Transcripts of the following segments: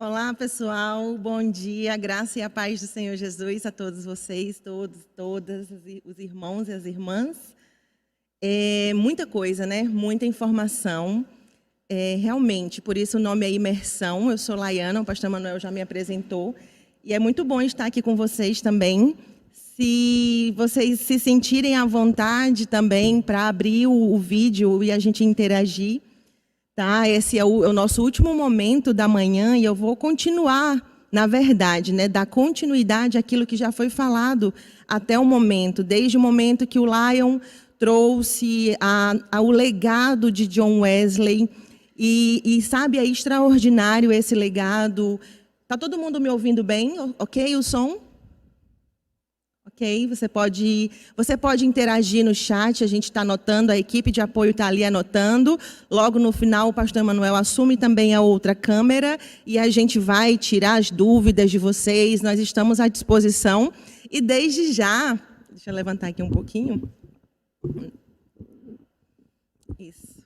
Olá, pessoal. Bom dia. A graça e a paz do Senhor Jesus a todos vocês, todas, os irmãos e as irmãs. Muita coisa, né? Muita informação. Realmente, por isso o nome é Imersão. Eu sou Laiana, o pastor Manuel já me apresentou. E é muito bom estar aqui com vocês também. Se vocês se sentirem à vontade também para abrir o vídeo e a gente interagir. Tá? Esse é o nosso último momento da manhã e eu vou continuar, na verdade, né, dar continuidade àquilo que já foi falado até o momento, desde o momento que o Lion trouxe o legado de John Wesley e sabe, é extraordinário esse legado. Tá todo mundo me ouvindo bem? Ok, o som? Ok, você pode interagir no chat, a gente está anotando, a equipe de apoio está ali anotando. Logo no final, o pastor Manuel assume também a outra câmera e a gente vai tirar as dúvidas de vocês, nós estamos à disposição. E desde já, deixa eu levantar aqui um pouquinho. Isso.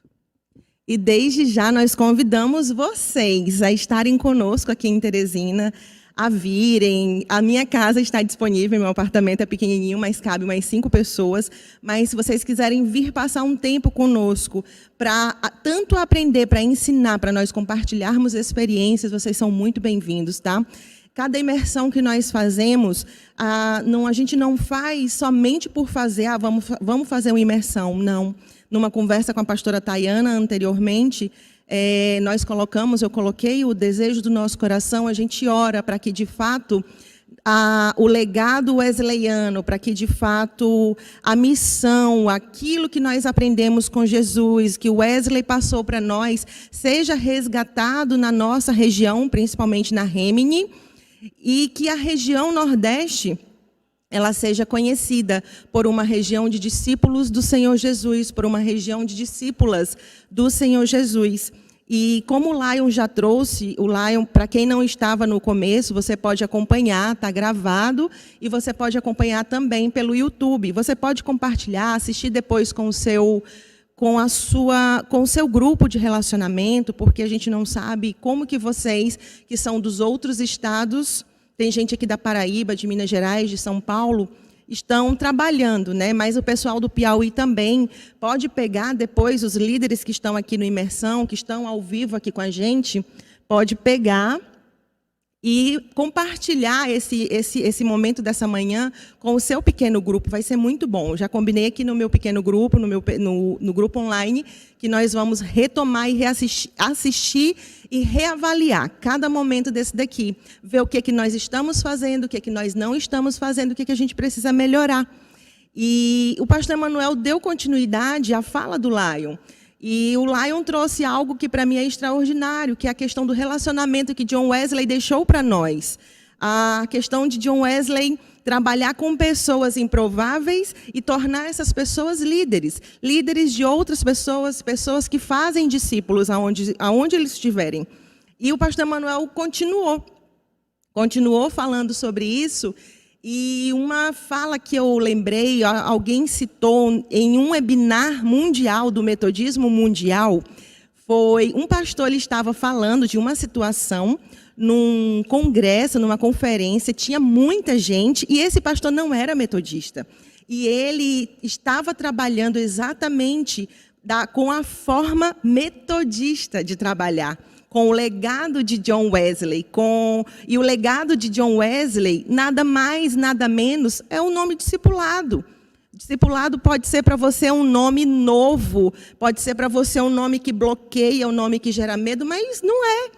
E desde já nós convidamos vocês a estarem conosco aqui em Teresina, a virem. A minha casa está disponível, meu apartamento é pequenininho, mas cabe umas 5 pessoas. Mas se vocês quiserem vir passar um tempo conosco, para tanto aprender, para ensinar, para nós compartilharmos experiências, vocês são muito bem-vindos, tá? Cada imersão que nós fazemos, a gente não faz somente por fazer, vamos fazer uma imersão, não. Numa conversa com a pastora Tayana anteriormente, eu coloquei o desejo do nosso coração, a gente ora para que, de fato, o legado wesleyano, para que, de fato, a missão, aquilo que nós aprendemos com Jesus, que o Wesley passou para nós, seja resgatado na nossa região, principalmente na Rêmini, e que a região Nordeste ela seja conhecida por uma região de discípulos do Senhor Jesus, por uma região de discípulas do Senhor Jesus. E como o Lion já trouxe, o Lion, para quem não estava no começo, você pode acompanhar, está gravado, e você pode acompanhar também pelo YouTube. Você pode compartilhar, assistir depois com o seu grupo de relacionamento, porque a gente não sabe como que vocês, que são dos outros estados, tem gente aqui da Paraíba, de Minas Gerais, de São Paulo, estão trabalhando, né? Mas o pessoal do Piauí também pode pegar depois os líderes que estão aqui no Imersão, que estão ao vivo aqui com a gente, pode pegar e compartilhar esse momento dessa manhã com o seu pequeno grupo. Vai ser muito bom. Eu já combinei aqui no meu pequeno grupo, no grupo online, que nós vamos retomar e assistir e reavaliar cada momento desse daqui. Ver o que nós estamos fazendo, o que nós não estamos fazendo, o que a gente precisa melhorar. E o pastor Manuel deu continuidade à fala do Lion. E o Lion trouxe algo que para mim é extraordinário, que é a questão do relacionamento que John Wesley deixou para nós. A questão de John Wesley trabalhar com pessoas improváveis e tornar essas pessoas líderes. Líderes de outras pessoas, pessoas que fazem discípulos aonde eles estiverem. E o pastor Manuel continuou falando sobre isso. E uma fala que eu lembrei, alguém citou em um webinar mundial do metodismo mundial, foi um pastor, ele estava falando de uma situação num congresso, numa conferência, tinha muita gente, e esse pastor não era metodista. E ele estava trabalhando exatamente com a forma metodista de trabalhar, com o legado de John Wesley. E o legado de John Wesley, nada mais, nada menos, é o nome discipulado. Discipulado pode ser para você um nome novo, pode ser para você um nome que bloqueia, um nome que gera medo, mas não é.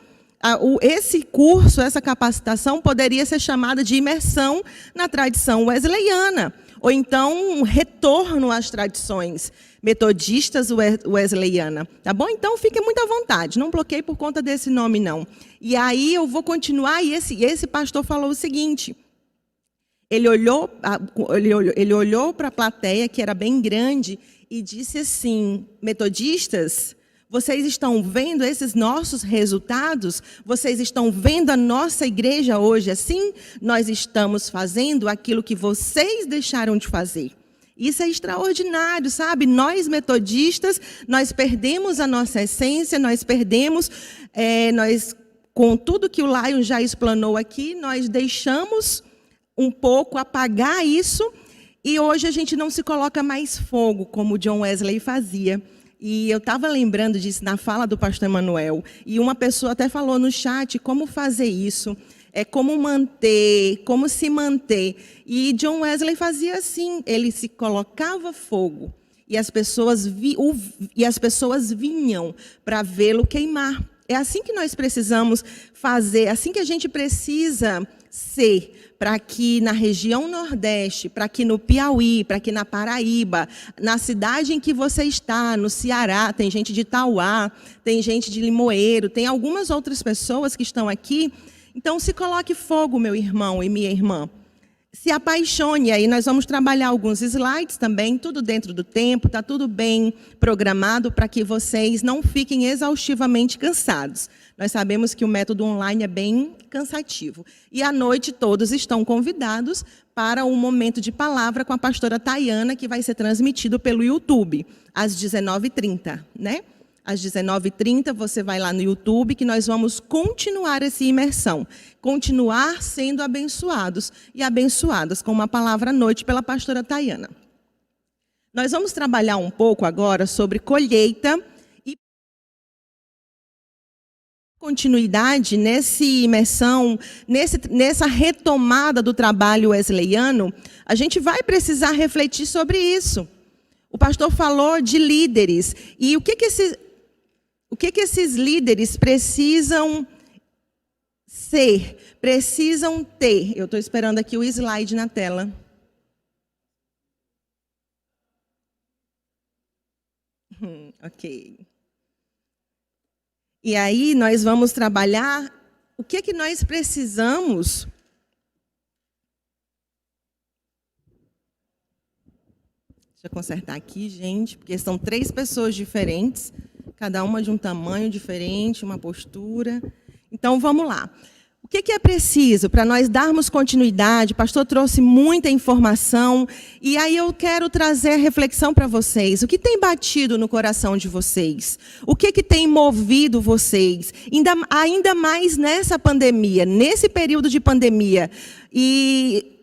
Esse curso, essa capacitação, poderia ser chamada de imersão na tradição wesleyana, ou então um retorno às tradições metodistas wesleyana, tá bom? Então, fique muito à vontade, não bloqueie por conta desse nome, não. E aí eu vou continuar, e esse pastor falou o seguinte, ele olhou para a plateia, que era bem grande, e disse assim, metodistas, vocês estão vendo esses nossos resultados? Vocês estão vendo a nossa igreja hoje assim? Nós estamos fazendo aquilo que vocês deixaram de fazer. Isso é extraordinário, sabe? Nós metodistas, nós perdemos a nossa essência, nós com tudo que o Lion já explanou aqui, nós deixamos um pouco apagar isso, e hoje a gente não se coloca mais fogo, como o John Wesley fazia. E eu estava lembrando disso na fala do pastor Emanuel, e uma pessoa até falou no chat como fazer isso, como manter, como se manter. E John Wesley fazia assim, ele se colocava fogo, e as pessoas vinham para vê-lo queimar. É assim que nós precisamos fazer, é assim que a gente precisa ser, para que na região Nordeste, para que no Piauí, para que na Paraíba, na cidade em que você está, no Ceará, tem gente de Itauá, tem gente de Limoeiro, tem algumas outras pessoas que estão aqui. Então, se coloque fogo, meu irmão e minha irmã. Se apaixone, aí nós vamos trabalhar alguns slides também, tudo dentro do tempo, está tudo bem programado para que vocês não fiquem exaustivamente cansados. Nós sabemos que o método online é bem cansativo. E à noite todos estão convidados para um momento de palavra com a pastora Tayana, que vai ser transmitido pelo YouTube, às 19h30, né? Às 19h30, você vai lá no YouTube, que nós vamos continuar essa imersão. Continuar sendo abençoados e abençoadas com uma palavra à noite pela pastora Tayana. Nós vamos trabalhar um pouco agora sobre colheita e continuidade nessa imersão, nessa retomada do trabalho wesleyano. A gente vai precisar refletir sobre isso. O pastor falou de líderes. E o que esses líderes precisam ser, precisam ter? Eu estou esperando aqui o slide na tela. Ok. E aí nós vamos trabalhar o que nós precisamos. Deixa eu consertar aqui, gente, porque são 3 pessoas diferentes. Cada uma de um tamanho diferente, uma postura. Então, vamos lá. O que é preciso para nós darmos continuidade? O pastor trouxe muita informação. E aí eu quero trazer a reflexão para vocês. O que tem batido no coração de vocês? O que tem movido vocês? Ainda mais nessa pandemia, nesse período de pandemia. E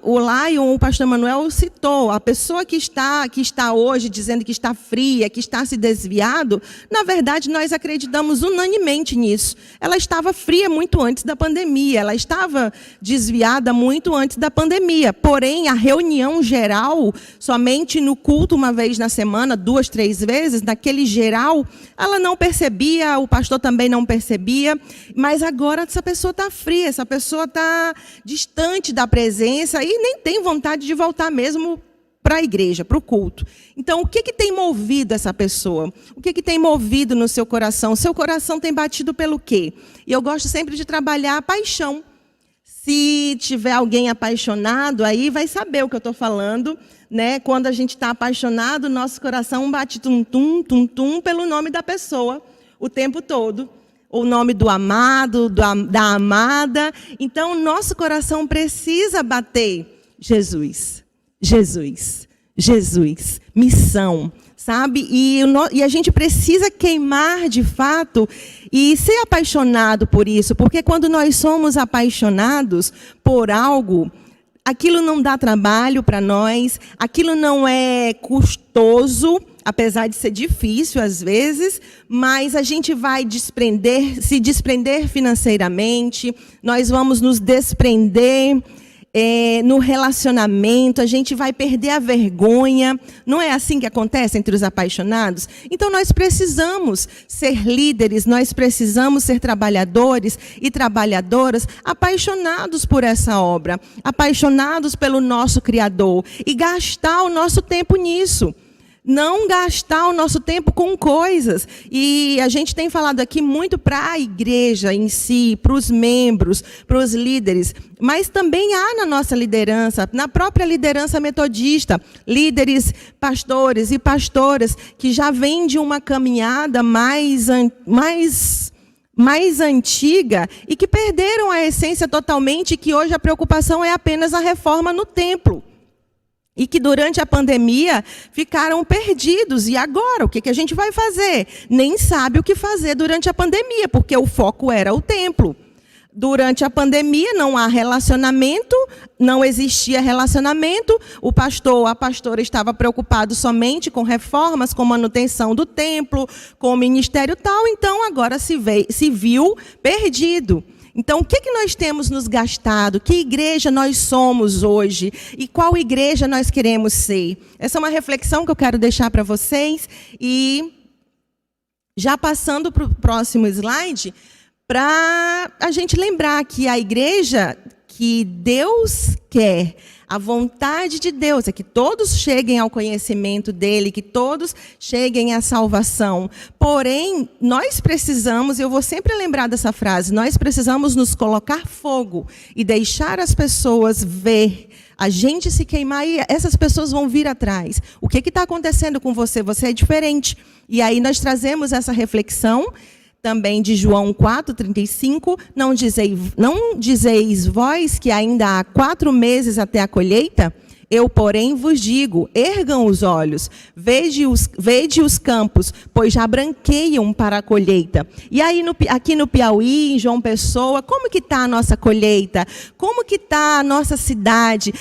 o Lion, o pastor Emanuel citou, a pessoa que está hoje dizendo que está fria, que está se desviado, na verdade nós acreditamos unanimemente nisso. Ela estava fria muito antes da pandemia, ela estava desviada muito antes da pandemia. Porém, a reunião geral, somente no culto uma vez na semana, 2, 3 vezes, naquele geral, ela não percebia, o pastor também não percebia, mas agora essa pessoa está fria, essa pessoa está distante da presença e nem tem vontade de voltar mesmo para a igreja, para o culto. Então, o que tem movido essa pessoa? O que tem movido no seu coração? Seu coração tem batido pelo quê? E eu gosto sempre de trabalhar a paixão. Se tiver alguém apaixonado, aí vai saber o que eu estou falando, né? Quando a gente está apaixonado, nosso coração bate tum-tum, tum-tum, pelo nome da pessoa, o tempo todo. O nome do amado, da amada. Então, nosso coração precisa bater Jesus, Jesus, Jesus, missão, sabe? E a gente precisa queimar de fato e ser apaixonado por isso, porque quando nós somos apaixonados por algo, aquilo não dá trabalho para nós, aquilo não é custoso, apesar de ser difícil às vezes, mas a gente vai se desprender financeiramente, nós vamos nos desprender no relacionamento, a gente vai perder a vergonha. Não é assim que acontece entre os apaixonados? Então nós precisamos ser líderes, nós precisamos ser trabalhadores e trabalhadoras apaixonados por essa obra, apaixonados pelo nosso Criador e gastar o nosso tempo nisso. Não gastar o nosso tempo com coisas. E a gente tem falado aqui muito para a igreja em si, para os membros, para os líderes. Mas também há na nossa liderança, na própria liderança metodista, líderes, pastores e pastoras que já vêm de uma caminhada mais antiga e que perderam a essência totalmente, e que hoje a preocupação é apenas a reforma no templo. e que durante a pandemia ficaram perdidos. E agora, o que a gente vai fazer? Nem sabe o que fazer durante a pandemia, porque o foco era o templo. Durante a pandemia não há relacionamento, não existia relacionamento, o pastor, a pastora estava preocupado somente com reformas, com manutenção do templo, com o ministério tal, então agora se viu perdido. Então, o que nós temos nos gastado? Que igreja nós somos hoje? E qual igreja nós queremos ser? Essa é uma reflexão que eu quero deixar para vocês. E já passando para o próximo slide, para a gente lembrar que a igreja que Deus quer, a vontade de Deus é que todos cheguem ao conhecimento dele, que todos cheguem à salvação. Porém, nós precisamos, eu vou sempre lembrar dessa frase, nós precisamos nos colocar fogo e deixar as pessoas ver, a gente se queimar e essas pessoas vão vir atrás. O que está acontecendo com você? Você é diferente. E aí nós trazemos essa reflexão também de João 4,35, não dizeis vós que ainda há 4 meses até a colheita? Eu, porém, vos digo, ergam os olhos, vede os campos, pois já branqueiam para a colheita. E aí, aqui no Piauí, em João Pessoa, como que está a nossa colheita? Como que está a nossa cidade?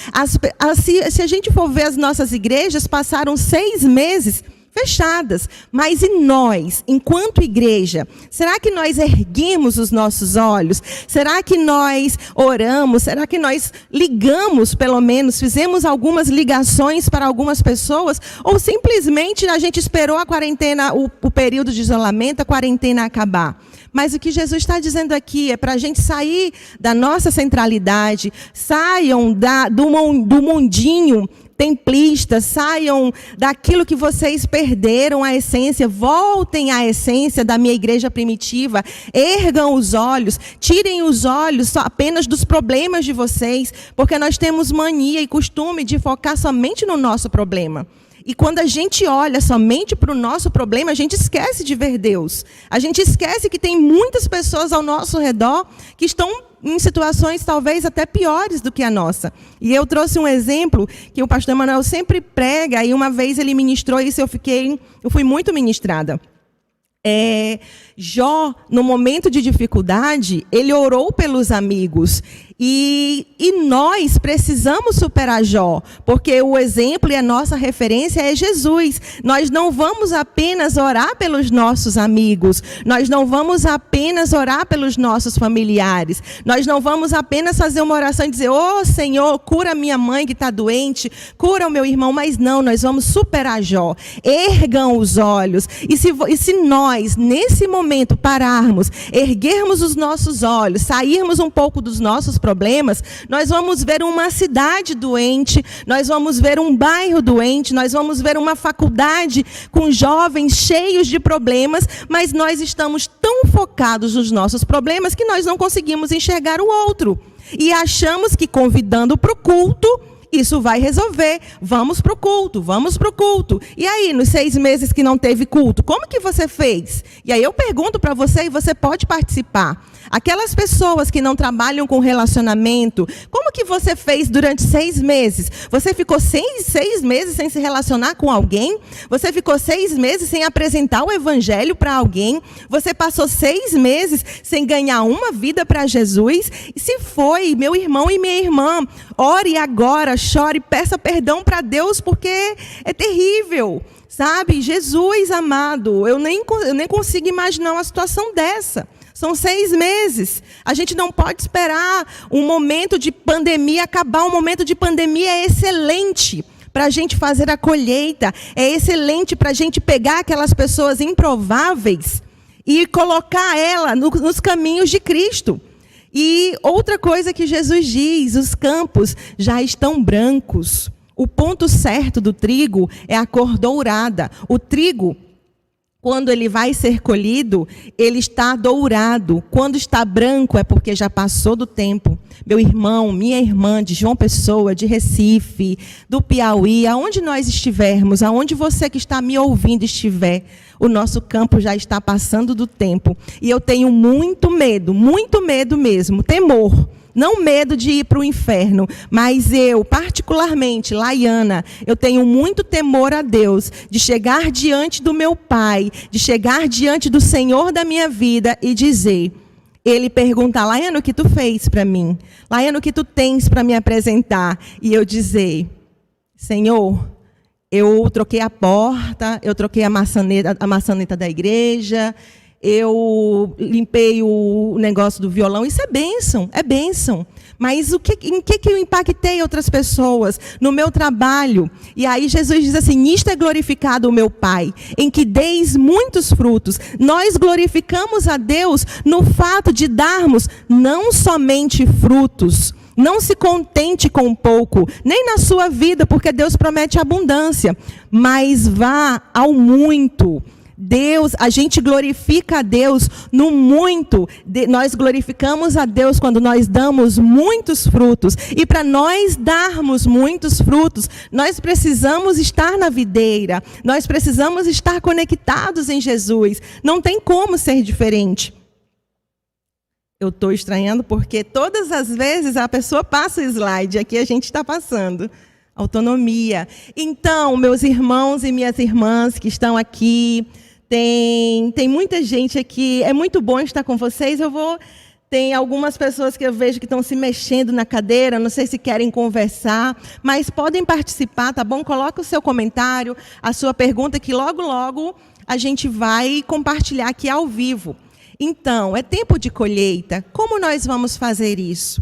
Se a gente for ver as nossas igrejas, passaram 6 meses fechadas, mas e nós, enquanto igreja, será que nós erguemos os nossos olhos? Será que nós oramos? Será que nós ligamos, pelo menos, fizemos algumas ligações para algumas pessoas? Ou simplesmente a gente esperou a quarentena, o período de isolamento, a quarentena acabar? Mas o que Jesus está dizendo aqui é para a gente sair da nossa centralidade, saiam do mundinho templistas, saiam daquilo que vocês perderam a essência, voltem à essência da minha igreja primitiva, ergam os olhos, tirem os olhos só apenas dos problemas de vocês, porque nós temos mania e costume de focar somente no nosso problema. E quando a gente olha somente para o nosso problema, a gente esquece de ver Deus. A gente esquece que tem muitas pessoas ao nosso redor que estão em situações talvez até piores do que a nossa. E eu trouxe um exemplo que o pastor Emanuel sempre prega, e uma vez ele ministrou isso, eu fui muito ministrada. Jó, no momento de dificuldade, ele orou pelos amigos. E nós precisamos superar Jó, porque o exemplo e a nossa referência é Jesus. Nós não vamos apenas orar pelos nossos amigos, nós não vamos apenas orar pelos nossos familiares, nós não vamos apenas fazer uma oração e dizer, ô Senhor, cura minha mãe que está doente, cura o meu irmão, mas não, nós vamos superar Jó. Ergam os olhos, e se nós, nesse momento, pararmos, erguermos os nossos olhos, sairmos um pouco dos nossos problemas, nós vamos ver uma cidade doente, nós vamos ver um bairro doente, nós vamos ver uma faculdade com jovens cheios de problemas, mas nós estamos tão focados nos nossos problemas que nós não conseguimos enxergar o outro. E achamos que convidando para o culto, isso vai resolver. Vamos para o culto, vamos para o culto. E aí, nos 6 meses que não teve culto, como que você fez? E aí eu pergunto para você, e você pode participar. Aquelas pessoas que não trabalham com relacionamento, como que você fez durante 6 meses? Você ficou 6 meses sem se relacionar com alguém? Você ficou 6 meses sem apresentar o evangelho para alguém? Você passou 6 meses sem ganhar uma vida para Jesus? E se foi, meu irmão e minha irmã, ore agora, chore, peça perdão para Deus, porque é terrível. Sabe, Jesus amado, eu nem consigo imaginar uma situação dessa. São 6 meses. A gente não pode esperar um momento de pandemia acabar. Um momento de pandemia é excelente para a gente fazer a colheita. É excelente para a gente pegar aquelas pessoas improváveis e colocar ela nos caminhos de Cristo. E outra coisa que Jesus diz, os campos já estão brancos. O ponto certo do trigo é a cor dourada. O trigo, quando ele vai ser colhido, ele está dourado. Quando está branco é porque já passou do tempo. Meu irmão, minha irmã de João Pessoa, de Recife, do Piauí, aonde nós estivermos, aonde você que está me ouvindo estiver, o nosso campo já está passando do tempo. E eu tenho muito medo mesmo, temor. não medo de ir para o inferno, mas eu, particularmente, Laiana, eu tenho muito temor a Deus, de chegar diante do meu Pai, de chegar diante do Senhor da minha vida e dizer... Ele pergunta, Laiana, o que tu fez para mim? Laiana, o que tu tens para me apresentar? E eu dizer, Senhor, eu troquei a porta, eu troquei a maçaneta da igreja, eu limpei o negócio do violão. Isso é bênção, é bênção. Mas em que eu impactei outras pessoas? No meu trabalho. E aí Jesus diz assim, nisto é glorificado o meu Pai, em que deis muitos frutos. Nós glorificamos a Deus no fato de darmos não somente frutos. Não se contente com pouco, nem na sua vida, porque Deus promete abundância. Mas vá ao muito. Deus, a gente glorifica a Deus no muito. Nós glorificamos a Deus quando nós damos muitos frutos. E para nós darmos muitos frutos, nós precisamos estar na videira. Nós precisamos estar conectados em Jesus. Não tem como ser diferente. Eu estou estranhando porque todas as vezes a pessoa passa o slide. Aqui a gente está passando. Autonomia. Então, meus irmãos e minhas irmãs que estão aqui... Tem muita gente aqui, é muito bom estar com vocês. Tem algumas pessoas que eu vejo que estão se mexendo na cadeira, não sei se querem conversar, mas podem participar, tá bom? Coloca o seu comentário, a sua pergunta, que logo, logo a gente vai compartilhar aqui ao vivo. Então, é tempo de colheita, como nós vamos fazer isso?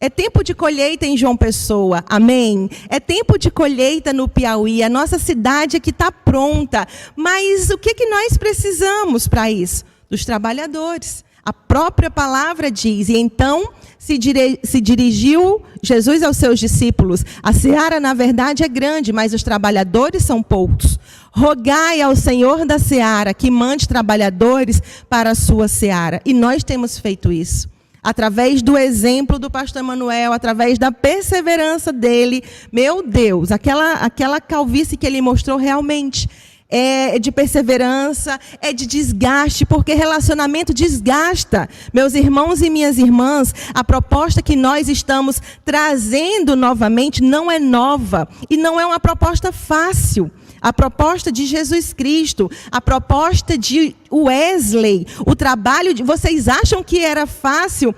É tempo de colheita em João Pessoa, amém? É tempo de colheita no Piauí, a nossa cidade aqui está pronta. Mas o que nós precisamos para isso? Dos trabalhadores. A própria palavra diz, e então se dirigiu Jesus aos seus discípulos. A seara, na verdade, é grande, mas os trabalhadores são poucos. Rogai ao Senhor da seara que mande trabalhadores para a sua seara. E nós temos feito isso. Através do exemplo do pastor Emanuel, através da perseverança dele, meu Deus, aquela calvície que ele mostrou realmente é de perseverança, é de desgaste, porque relacionamento desgasta. Meus irmãos e minhas irmãs, a proposta que nós estamos trazendo novamente não é nova e não é uma proposta fácil. A proposta de Jesus Cristo, a proposta de Wesley, o trabalho de... Vocês acham que era fácil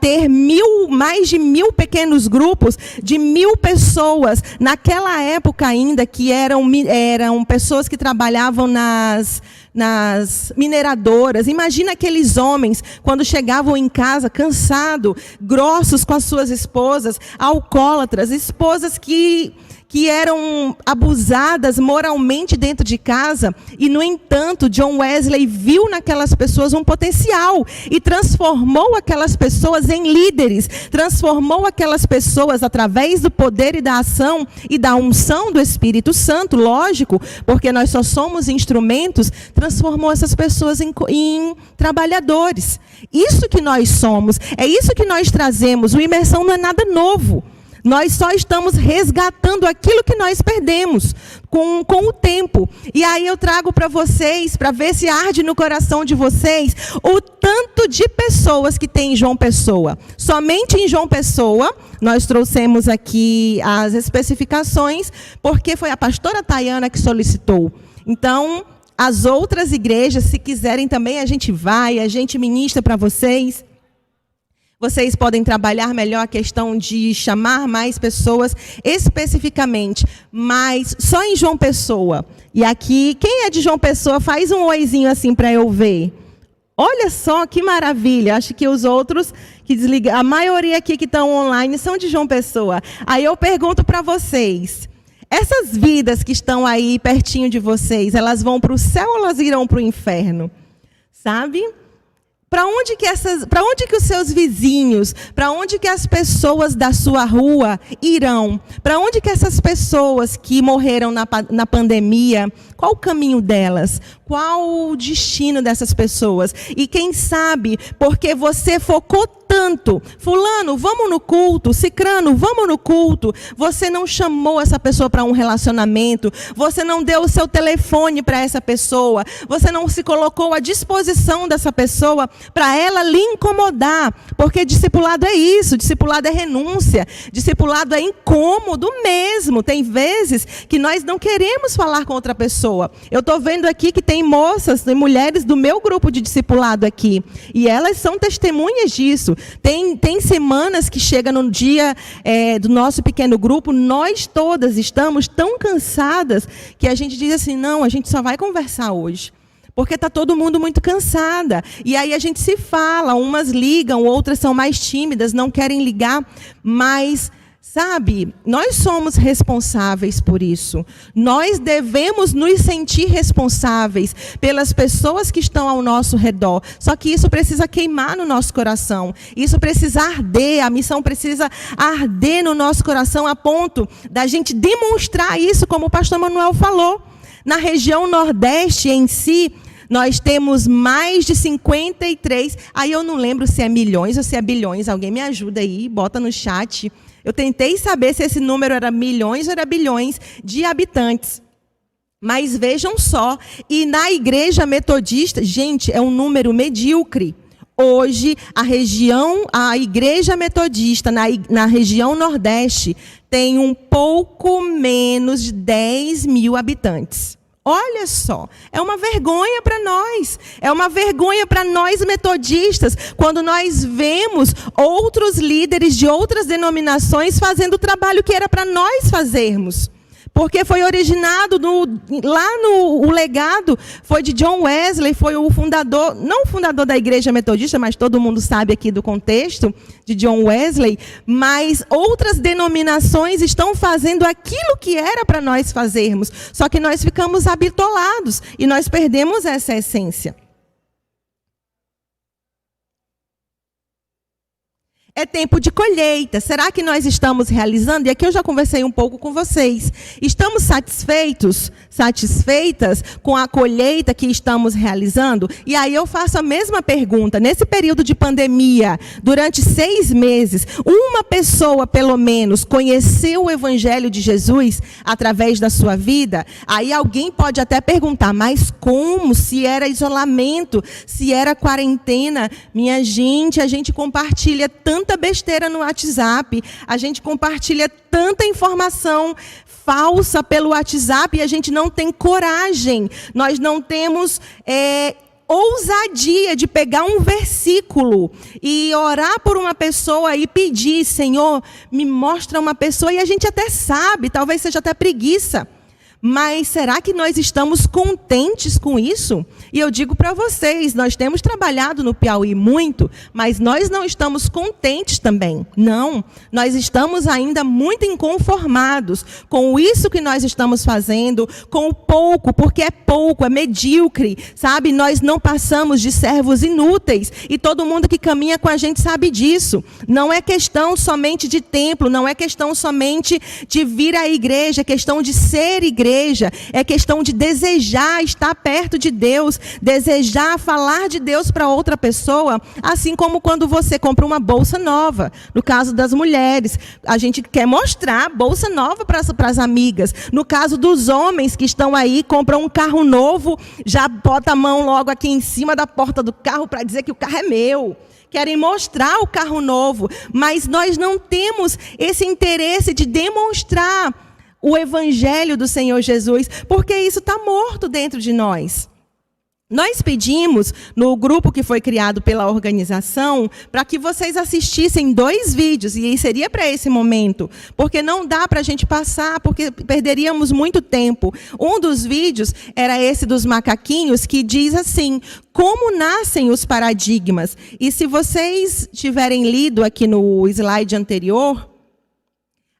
ter mais de 1000 pequenos grupos, de 1000 pessoas, naquela época ainda, que eram pessoas que trabalhavam nas mineradoras? Imagina aqueles homens, quando chegavam em casa, cansados, grossos com as suas esposas, alcoólatras, esposas que eram abusadas moralmente dentro de casa, e, no entanto, John Wesley viu naquelas pessoas um potencial e transformou aquelas pessoas em líderes, transformou aquelas pessoas através do poder e da ação e da unção do Espírito Santo, lógico, porque nós só somos instrumentos, transformou essas pessoas em trabalhadores. Isso que nós somos, é isso que nós trazemos. O Imersão não é nada novo. Nós só estamos resgatando aquilo que nós perdemos com o tempo. E aí eu trago para vocês, para ver se arde no coração de vocês, o tanto de pessoas que tem em João Pessoa. Somente em João Pessoa, nós trouxemos aqui as especificações, porque foi a pastora Tayana que solicitou. Então, as outras igrejas, se quiserem também, a gente ministra para vocês. Vocês podem trabalhar melhor a questão de chamar mais pessoas especificamente, mas só em João Pessoa. E aqui, quem é de João Pessoa, faz um oizinho assim para eu ver. Olha só que maravilha. Acho que os outros que desligam, a maioria aqui que estão online são de João Pessoa. Aí eu pergunto para vocês, essas vidas que estão aí pertinho de vocês, elas vão para o céu ou elas irão para o inferno? Sabe? Para onde que os seus vizinhos, para onde que as pessoas da sua rua irão? Para onde que essas pessoas que morreram na pandemia, Qual o caminho delas? Qual o destino dessas pessoas? E quem sabe, porque você focou tanto, fulano, vamos no culto, cicrano, vamos no culto, você não chamou essa pessoa para um relacionamento, você não deu o seu telefone para essa pessoa, você não se colocou à disposição dessa pessoa para ela lhe incomodar, porque discipulado é isso, discipulado é renúncia, discipulado é incômodo mesmo. Tem vezes que nós não queremos falar com outra pessoa. Eu estou vendo aqui que tem moças, tem mulheres do meu grupo de discipulado aqui, e elas são testemunhas disso. Tem semanas que chega no dia do nosso pequeno grupo, nós todas estamos tão cansadas que a gente diz assim, não, a gente só vai conversar hoje. Porque está todo mundo muito cansada. E aí a gente se fala, umas ligam, outras são mais tímidas, não querem ligar, mas... Sabe, nós somos responsáveis por isso. Nós devemos nos sentir responsáveis pelas pessoas que estão ao nosso redor. Só que isso precisa queimar no nosso coração. Isso precisa arder, a missão precisa arder no nosso coração a ponto da gente demonstrar isso, como o pastor Manuel falou. Na região Nordeste em si, nós temos mais de 53, aí eu não lembro se é milhões ou se é bilhões, alguém me ajuda aí, bota no chat. Eu tentei saber se esse número era milhões ou era bilhões de habitantes. Mas vejam só, e na igreja metodista, gente, é um número medíocre. Hoje, a igreja metodista na região Nordeste tem um pouco menos de 10 mil habitantes. Olha só, é uma vergonha para nós. É uma vergonha para nós metodistas, quando nós vemos outros líderes de outras denominações fazendo o trabalho que era para nós fazermos. Porque foi originado o legado foi de John Wesley, foi o fundador, não o fundador da igreja metodista, mas todo mundo sabe aqui do contexto de John Wesley, mas outras denominações estão fazendo aquilo que era para nós fazermos, só que nós ficamos habitolados e nós perdemos essa essência. É tempo de colheita. Será que nós estamos realizando? E aqui eu já conversei um pouco com vocês. Estamos satisfeitas com a colheita que estamos realizando? E aí eu faço a mesma pergunta. Nesse período de pandemia, durante 6 meses, uma pessoa, pelo menos, conheceu o Evangelho de Jesus através da sua vida? Aí alguém pode até perguntar, mas como? Se era isolamento, se era quarentena? Minha gente, a gente compartilha tanta besteira no WhatsApp, a gente compartilha tanta informação falsa pelo WhatsApp e a gente não tem coragem, nós não temos ousadia de pegar um versículo e orar por uma pessoa e pedir, Senhor, me mostra uma pessoa, e a gente até sabe, talvez seja até preguiça. Mas será que nós estamos contentes com isso? E eu digo para vocês, nós temos trabalhado no Piauí muito, mas nós não estamos contentes também. Não, nós estamos ainda muito inconformados com isso que nós estamos fazendo, com o pouco, porque é pouco, é medíocre, sabe? Nós não passamos de servos inúteis, e todo mundo que caminha com a gente sabe disso. Não é questão somente de templo, não é questão somente de vir à igreja, é questão de ser igreja. É questão de desejar estar perto de Deus, desejar falar de Deus para outra pessoa, assim como quando você compra uma bolsa nova. No caso das mulheres, a gente quer mostrar bolsa nova para as amigas. No caso dos homens que estão aí, compram um carro novo, já bota a mão logo aqui em cima da porta do carro para dizer que o carro é meu. Querem mostrar o carro novo, mas nós não temos esse interesse de demonstrar o Evangelho do Senhor Jesus, porque isso está morto dentro de nós. Nós pedimos, no grupo que foi criado pela organização, para que vocês assistissem 2 vídeos, e seria para esse momento, porque não dá para a gente passar, porque perderíamos muito tempo. Um dos vídeos era esse dos macaquinhos, que diz assim, como nascem os paradigmas. E se vocês tiverem lido aqui no slide anterior,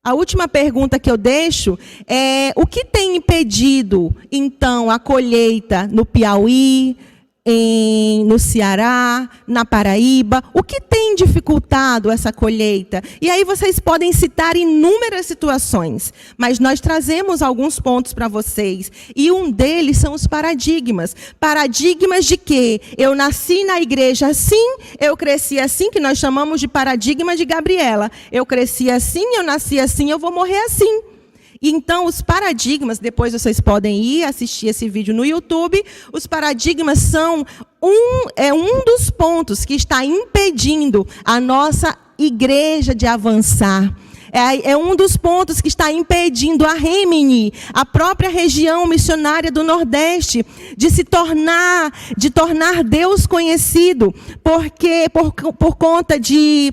a última pergunta que eu deixo é: o que tem impedido, então, a colheita no Piauí, no Ceará, na Paraíba? O que tem dificultado essa colheita? E aí vocês podem citar inúmeras situações, mas nós trazemos alguns pontos para vocês. E um deles são os paradigmas. Paradigmas de que eu nasci na igreja assim, eu cresci assim, que nós chamamos de paradigma de Gabriela. Eu cresci assim, eu nasci assim, eu vou morrer assim. Então, os paradigmas, depois vocês podem ir assistir esse vídeo no YouTube, os paradigmas são um dos pontos que está impedindo a nossa igreja de avançar. É um dos pontos que está impedindo a Remini, a própria região missionária do Nordeste, de tornar Deus conhecido, porque por conta de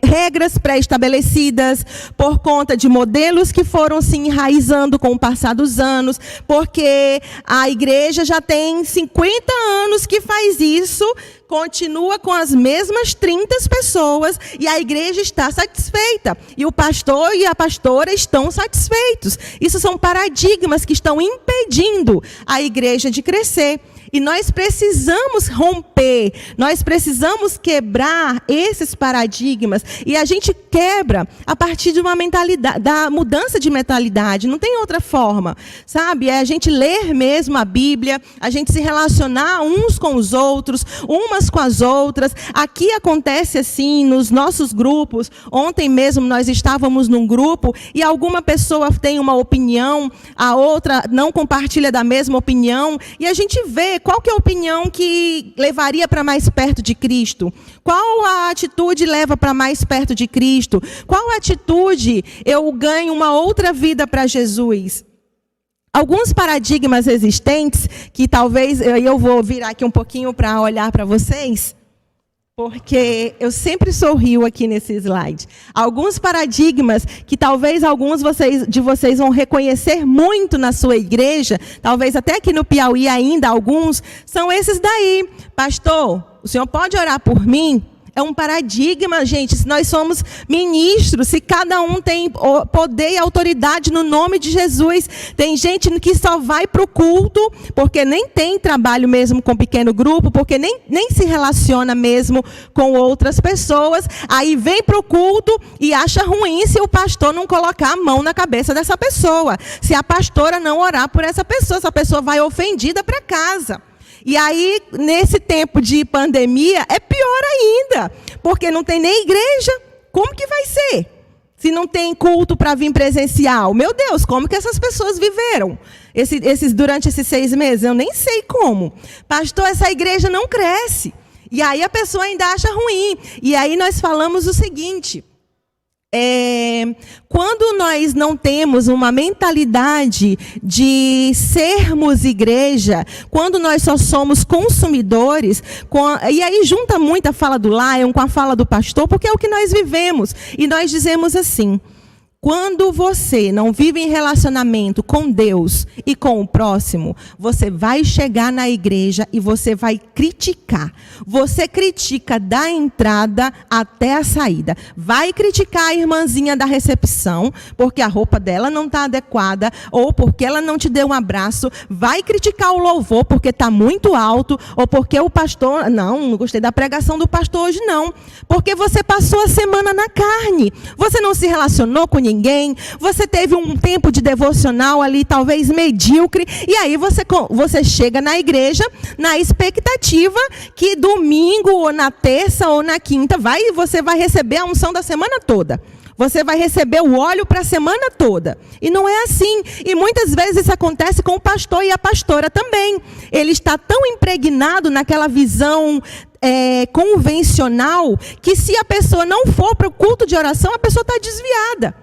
regras pré-estabelecidas, por conta de modelos que foram se enraizando com o passar dos anos, porque a igreja já tem 50 anos que faz isso, continua com as mesmas 30 pessoas e a igreja está satisfeita. E o pastor e a pastora estão satisfeitos. Isso são paradigmas que estão impedindo a igreja de crescer. E nós precisamos romper, nós precisamos quebrar esses paradigmas. E a gente quebra a partir de uma mentalidade, da mudança de mentalidade. Não tem outra forma, sabe? É a gente ler mesmo a Bíblia, a gente se relacionar uns com os outros, umas com as outras. Aqui acontece assim, nos nossos grupos. Ontem mesmo nós estávamos num grupo e alguma pessoa tem uma opinião, a outra não compartilha da mesma opinião. E a gente vê qual que é a opinião que levaria para mais perto de Cristo? Qual a atitude leva para mais perto de Cristo? Qual atitude eu ganho uma outra vida para Jesus? Alguns paradigmas existentes, que talvez eu vou virar aqui um pouquinho para olhar para vocês, porque eu sempre sorrio aqui nesse slide. Alguns paradigmas que talvez alguns de vocês vão reconhecer muito na sua igreja, talvez até aqui no Piauí ainda alguns, são esses daí. Pastor, o senhor pode orar por mim? É um paradigma, gente. Se nós somos ministros, se cada um tem poder e autoridade no nome de Jesus. Tem gente que só vai para o culto, porque nem tem trabalho mesmo com pequeno grupo, porque nem se relaciona mesmo com outras pessoas. Aí vem para o culto e acha ruim se o pastor não colocar a mão na cabeça dessa pessoa. Se a pastora não orar por essa pessoa vai ofendida para casa. E aí, nesse tempo de pandemia, é pior ainda, porque não tem nem igreja. Como que vai ser? Se não tem culto para vir presencial. Meu Deus, como que essas pessoas viveram durante esses 6 meses? Eu nem sei como. Pastor, essa igreja não cresce. E aí a pessoa ainda acha ruim. E aí nós falamos o seguinte... quando nós não temos uma mentalidade de sermos igreja, quando nós só somos consumidores, e aí junta muito a fala do Lion com a fala do pastor, porque é o que nós vivemos. E nós dizemos assim: quando você não vive em relacionamento com Deus e com o próximo, você vai chegar na igreja e você vai criticar. Você critica da entrada até a saída. Vai criticar a irmãzinha da recepção, porque a roupa dela não está adequada, ou porque ela não te deu um abraço. Vai criticar o louvor, porque está muito alto, ou porque o pastor... Não gostei da pregação do pastor hoje, não. Porque você passou a semana na carne. Você não se relacionou com ninguém, você teve um tempo de devocional ali, talvez medíocre, e aí você chega na igreja na expectativa que domingo, ou na terça, ou na quinta, você vai receber a unção da semana toda. Você vai receber o óleo para a semana toda. E não é assim. E muitas vezes isso acontece com o pastor e a pastora também. Ele está tão impregnado naquela visão convencional, que se a pessoa não for para o culto de oração, a pessoa está desviada.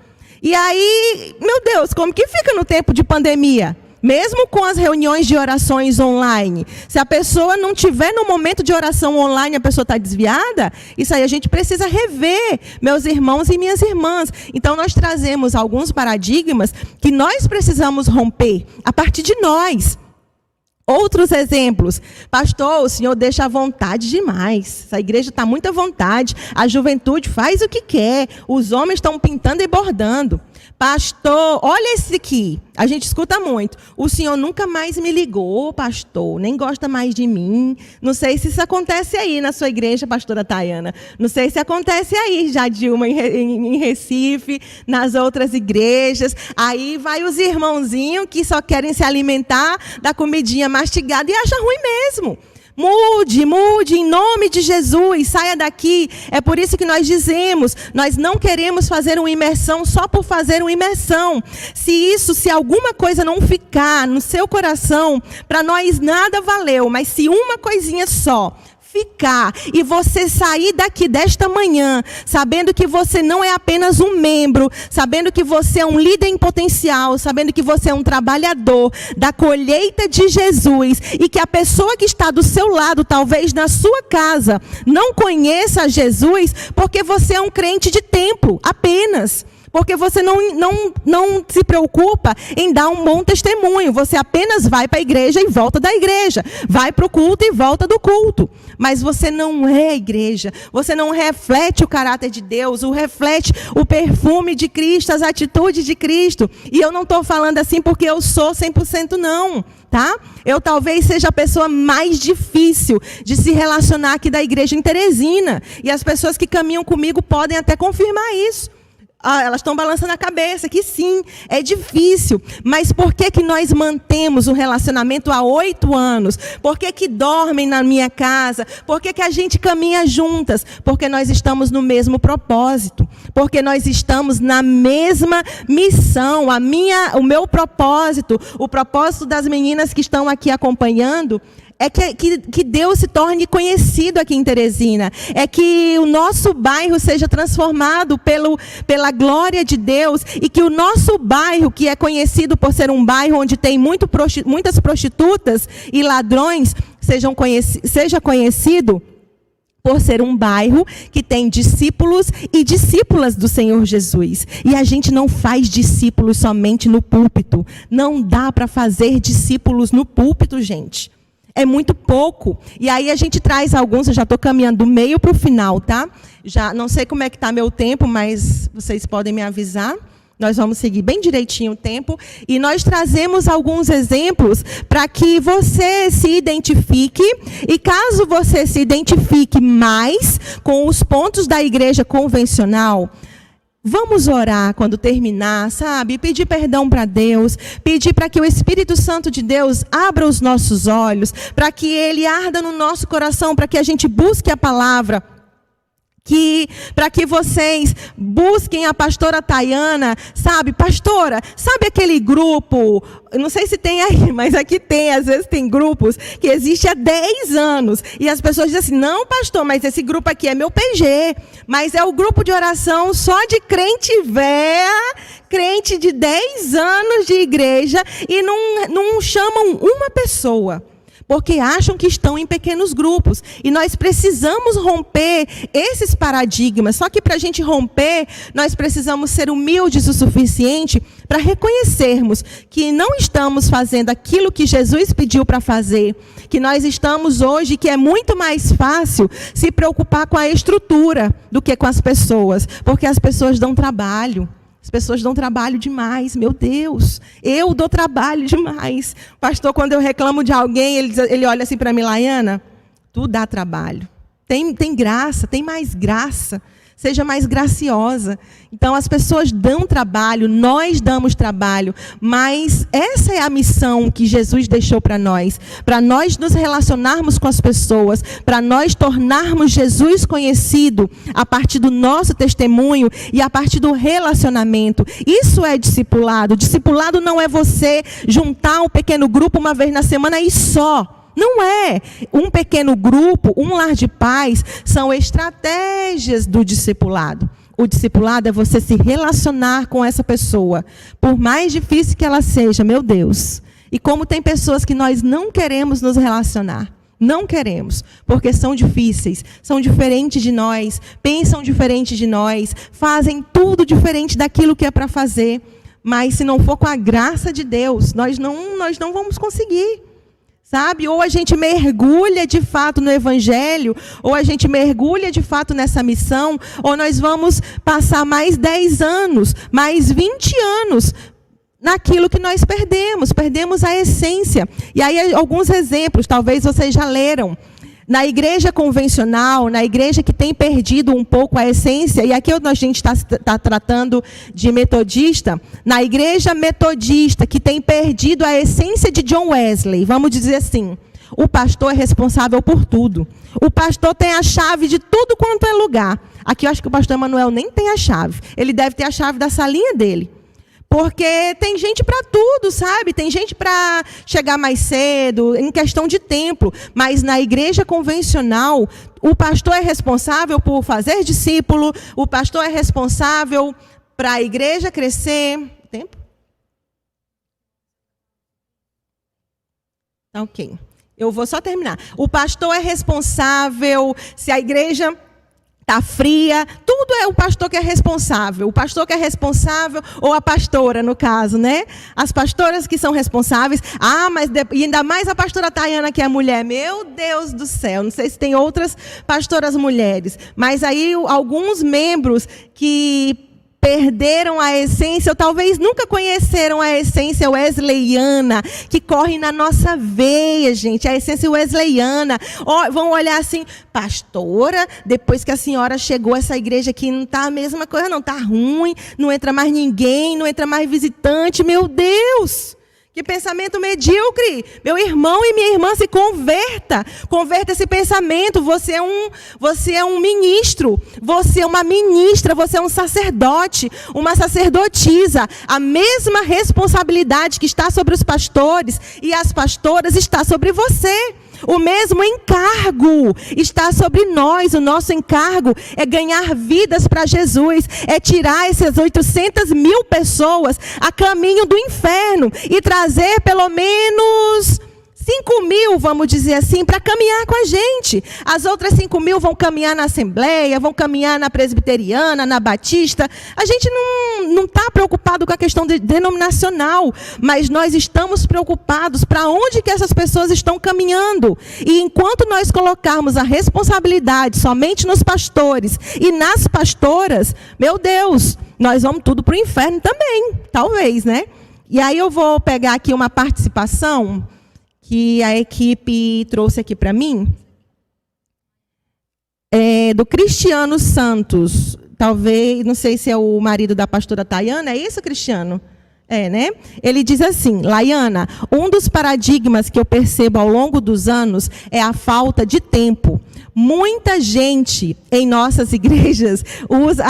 E aí, meu Deus, como que fica no tempo de pandemia? Mesmo com as reuniões de orações online, se a pessoa não tiver no momento de oração online, a pessoa está desviada, isso aí a gente precisa rever, meus irmãos e minhas irmãs. Então nós trazemos alguns paradigmas que nós precisamos romper a partir de nós. Outros exemplos: pastor, o senhor deixa à vontade demais, essa igreja está muito à vontade, a juventude faz o que quer, os homens estão pintando e bordando. Pastor, olha esse aqui. A gente escuta muito. O senhor nunca mais me ligou, pastor. Nem gosta mais de mim. Não sei se isso acontece aí na sua igreja, pastora Tayana. Não sei se acontece aí, já Dilma, em Recife, nas outras igrejas. Aí vai os irmãozinhos que só querem se alimentar da comidinha mastigada e acham ruim mesmo. Mude, em nome de Jesus, saia daqui. É por isso que nós dizemos, nós não queremos fazer uma imersão só por fazer uma imersão. Se alguma coisa não ficar no seu coração, para nós nada valeu, mas se uma coisinha só ficar e você sair daqui desta manhã, sabendo que você não é apenas um membro, sabendo que você é um líder em potencial, sabendo que você é um trabalhador da colheita de Jesus e que a pessoa que está do seu lado, talvez na sua casa, não conheça Jesus, porque você é um crente de templo, apenas. Porque você não se preocupa em dar um bom testemunho. Você apenas vai para a igreja e volta da igreja. Vai para o culto e volta do culto. Mas você não é igreja. Você não reflete o caráter de Deus. Reflete o perfume de Cristo, as atitudes de Cristo. E eu não estou falando assim porque eu sou 100% não. Tá? Eu talvez seja a pessoa mais difícil de se relacionar aqui da igreja em Teresina. E as pessoas que caminham comigo podem até confirmar isso. Elas estão balançando a cabeça, que sim, é difícil. Mas por que nós mantemos um relacionamento há 8 anos? Por que dormem na minha casa? Por que a gente caminha juntas? Porque nós estamos no mesmo propósito. Porque nós estamos na mesma missão. O meu propósito, o propósito das meninas que estão aqui acompanhando, é que Deus se torne conhecido aqui em Teresina. É que o nosso bairro seja transformado pela glória de Deus. E que o nosso bairro, que é conhecido por ser um bairro onde tem muitas prostitutas e ladrões, seja conhecido por ser um bairro que tem discípulos e discípulas do Senhor Jesus. E a gente não faz discípulos somente no púlpito. Não dá para fazer discípulos no púlpito, gente. É muito pouco. E aí a gente traz alguns, eu já estou caminhando do meio para o final, tá? Já não sei como é que está meu tempo, mas vocês podem me avisar. Nós vamos seguir bem direitinho o tempo. E nós trazemos alguns exemplos para que você se identifique. E caso você se identifique mais com os pontos da igreja convencional, vamos orar quando terminar, sabe? Pedir perdão para Deus, pedir para que o Espírito Santo de Deus abra os nossos olhos, para que Ele arda no nosso coração, para que a gente busque a palavra, para que vocês busquem a pastora Tayana, sabe? Pastora, sabe aquele grupo, não sei se tem aí, mas aqui tem, às vezes tem grupos que existem há 10 anos, e as pessoas dizem assim, não pastor, mas esse grupo aqui é meu PG, mas é o grupo de oração só de crente véia, crente de 10 anos de igreja, e não chamam uma pessoa. Porque acham que estão em pequenos grupos. E nós precisamos romper esses paradigmas. Só que para a gente romper, nós precisamos ser humildes o suficiente para reconhecermos que não estamos fazendo aquilo que Jesus pediu para fazer. Que nós estamos hoje, que é muito mais fácil se preocupar com a estrutura do que com as pessoas. Porque as pessoas dão trabalho. As pessoas dão trabalho demais, meu Deus, eu dou trabalho demais. Pastor, quando eu reclamo de alguém, ele olha assim para mim, Laiana, tu dá trabalho. Tem graça, tem mais graça. Seja mais graciosa. Então, as pessoas dão trabalho, nós damos trabalho, mas essa é a missão que Jesus deixou para nós nos relacionarmos com as pessoas, para nós tornarmos Jesus conhecido a partir do nosso testemunho e a partir do relacionamento. Isso é discipulado. Discipulado não é você juntar um pequeno grupo uma vez na semana e só. Não é. Um pequeno grupo, um lar de paz, são estratégias do discipulado. O discipulado é você se relacionar com essa pessoa, por mais difícil que ela seja, meu Deus. E como tem pessoas que nós não queremos nos relacionar. Não queremos, porque são difíceis, são diferentes de nós, pensam diferente de nós, fazem tudo diferente daquilo que é para fazer. Mas se não for com a graça de Deus, nós não vamos conseguir. sabe? Ou a gente mergulha de fato no Evangelho, ou a gente mergulha de fato nessa missão, ou nós vamos passar mais 10 anos, mais 20 anos naquilo que nós perdemos a essência. E aí alguns exemplos, talvez vocês já leram. Na igreja convencional, na igreja que tem perdido um pouco a essência, e aqui a gente está tratando de metodista, na igreja metodista que tem perdido a essência de John Wesley, vamos dizer assim, o pastor é responsável por tudo. O pastor tem a chave de tudo quanto é lugar. Aqui eu acho que o pastor Emanuel nem tem a chave, ele deve ter a chave da salinha dele. Porque tem gente para tudo, sabe? Tem gente para chegar mais cedo, em questão de tempo. Mas na igreja convencional, o pastor é responsável por fazer discípulo, o pastor é responsável para a igreja crescer. Tempo? Ok. Eu vou só terminar. O pastor é responsável se a igreja está fria, tudo é o pastor que é responsável. O pastor que é responsável, ou a pastora, no caso, né? As pastoras que são responsáveis. Mas e ainda mais a pastora Tayana, que é mulher. Meu Deus do céu, não sei se tem outras pastoras mulheres. Mas aí alguns membros que perderam a essência, ou talvez nunca conheceram a essência wesleyana, que corre na nossa veia, gente, a essência wesleyana. Vão olhar assim, pastora, depois que a senhora chegou, essa igreja aqui não está a mesma coisa, não, está ruim, não entra mais ninguém, não entra mais visitante, meu Deus! Que pensamento medíocre. Meu irmão e minha irmã, se converta. Converta esse pensamento. Você é um ministro. Você é uma ministra. Você é um sacerdote. Uma sacerdotisa. A mesma responsabilidade que está sobre os pastores e as pastoras está sobre você. O mesmo encargo está sobre nós. O nosso encargo é ganhar vidas para Jesus. É tirar essas 800 mil pessoas a caminho do inferno. E trazer pelo menos 5.000, vamos dizer assim, para caminhar com a gente. As outras 5.000 vão caminhar na Assembleia, vão caminhar na Presbiteriana, na Batista. A gente não está preocupado com a questão denominacional, mas nós estamos preocupados para onde que essas pessoas estão caminhando. E enquanto nós colocarmos a responsabilidade somente nos pastores e nas pastoras, meu Deus, nós vamos tudo para o inferno também, talvez, né? E aí eu vou pegar aqui uma participação que a equipe trouxe aqui para mim, do Cristiano Santos, talvez, não sei se é o marido da pastora Tayana, é isso, Cristiano? Né? Ele diz assim: Laiana, um dos paradigmas que eu percebo ao longo dos anos é a falta de tempo. Muita gente em nossas igrejas usa...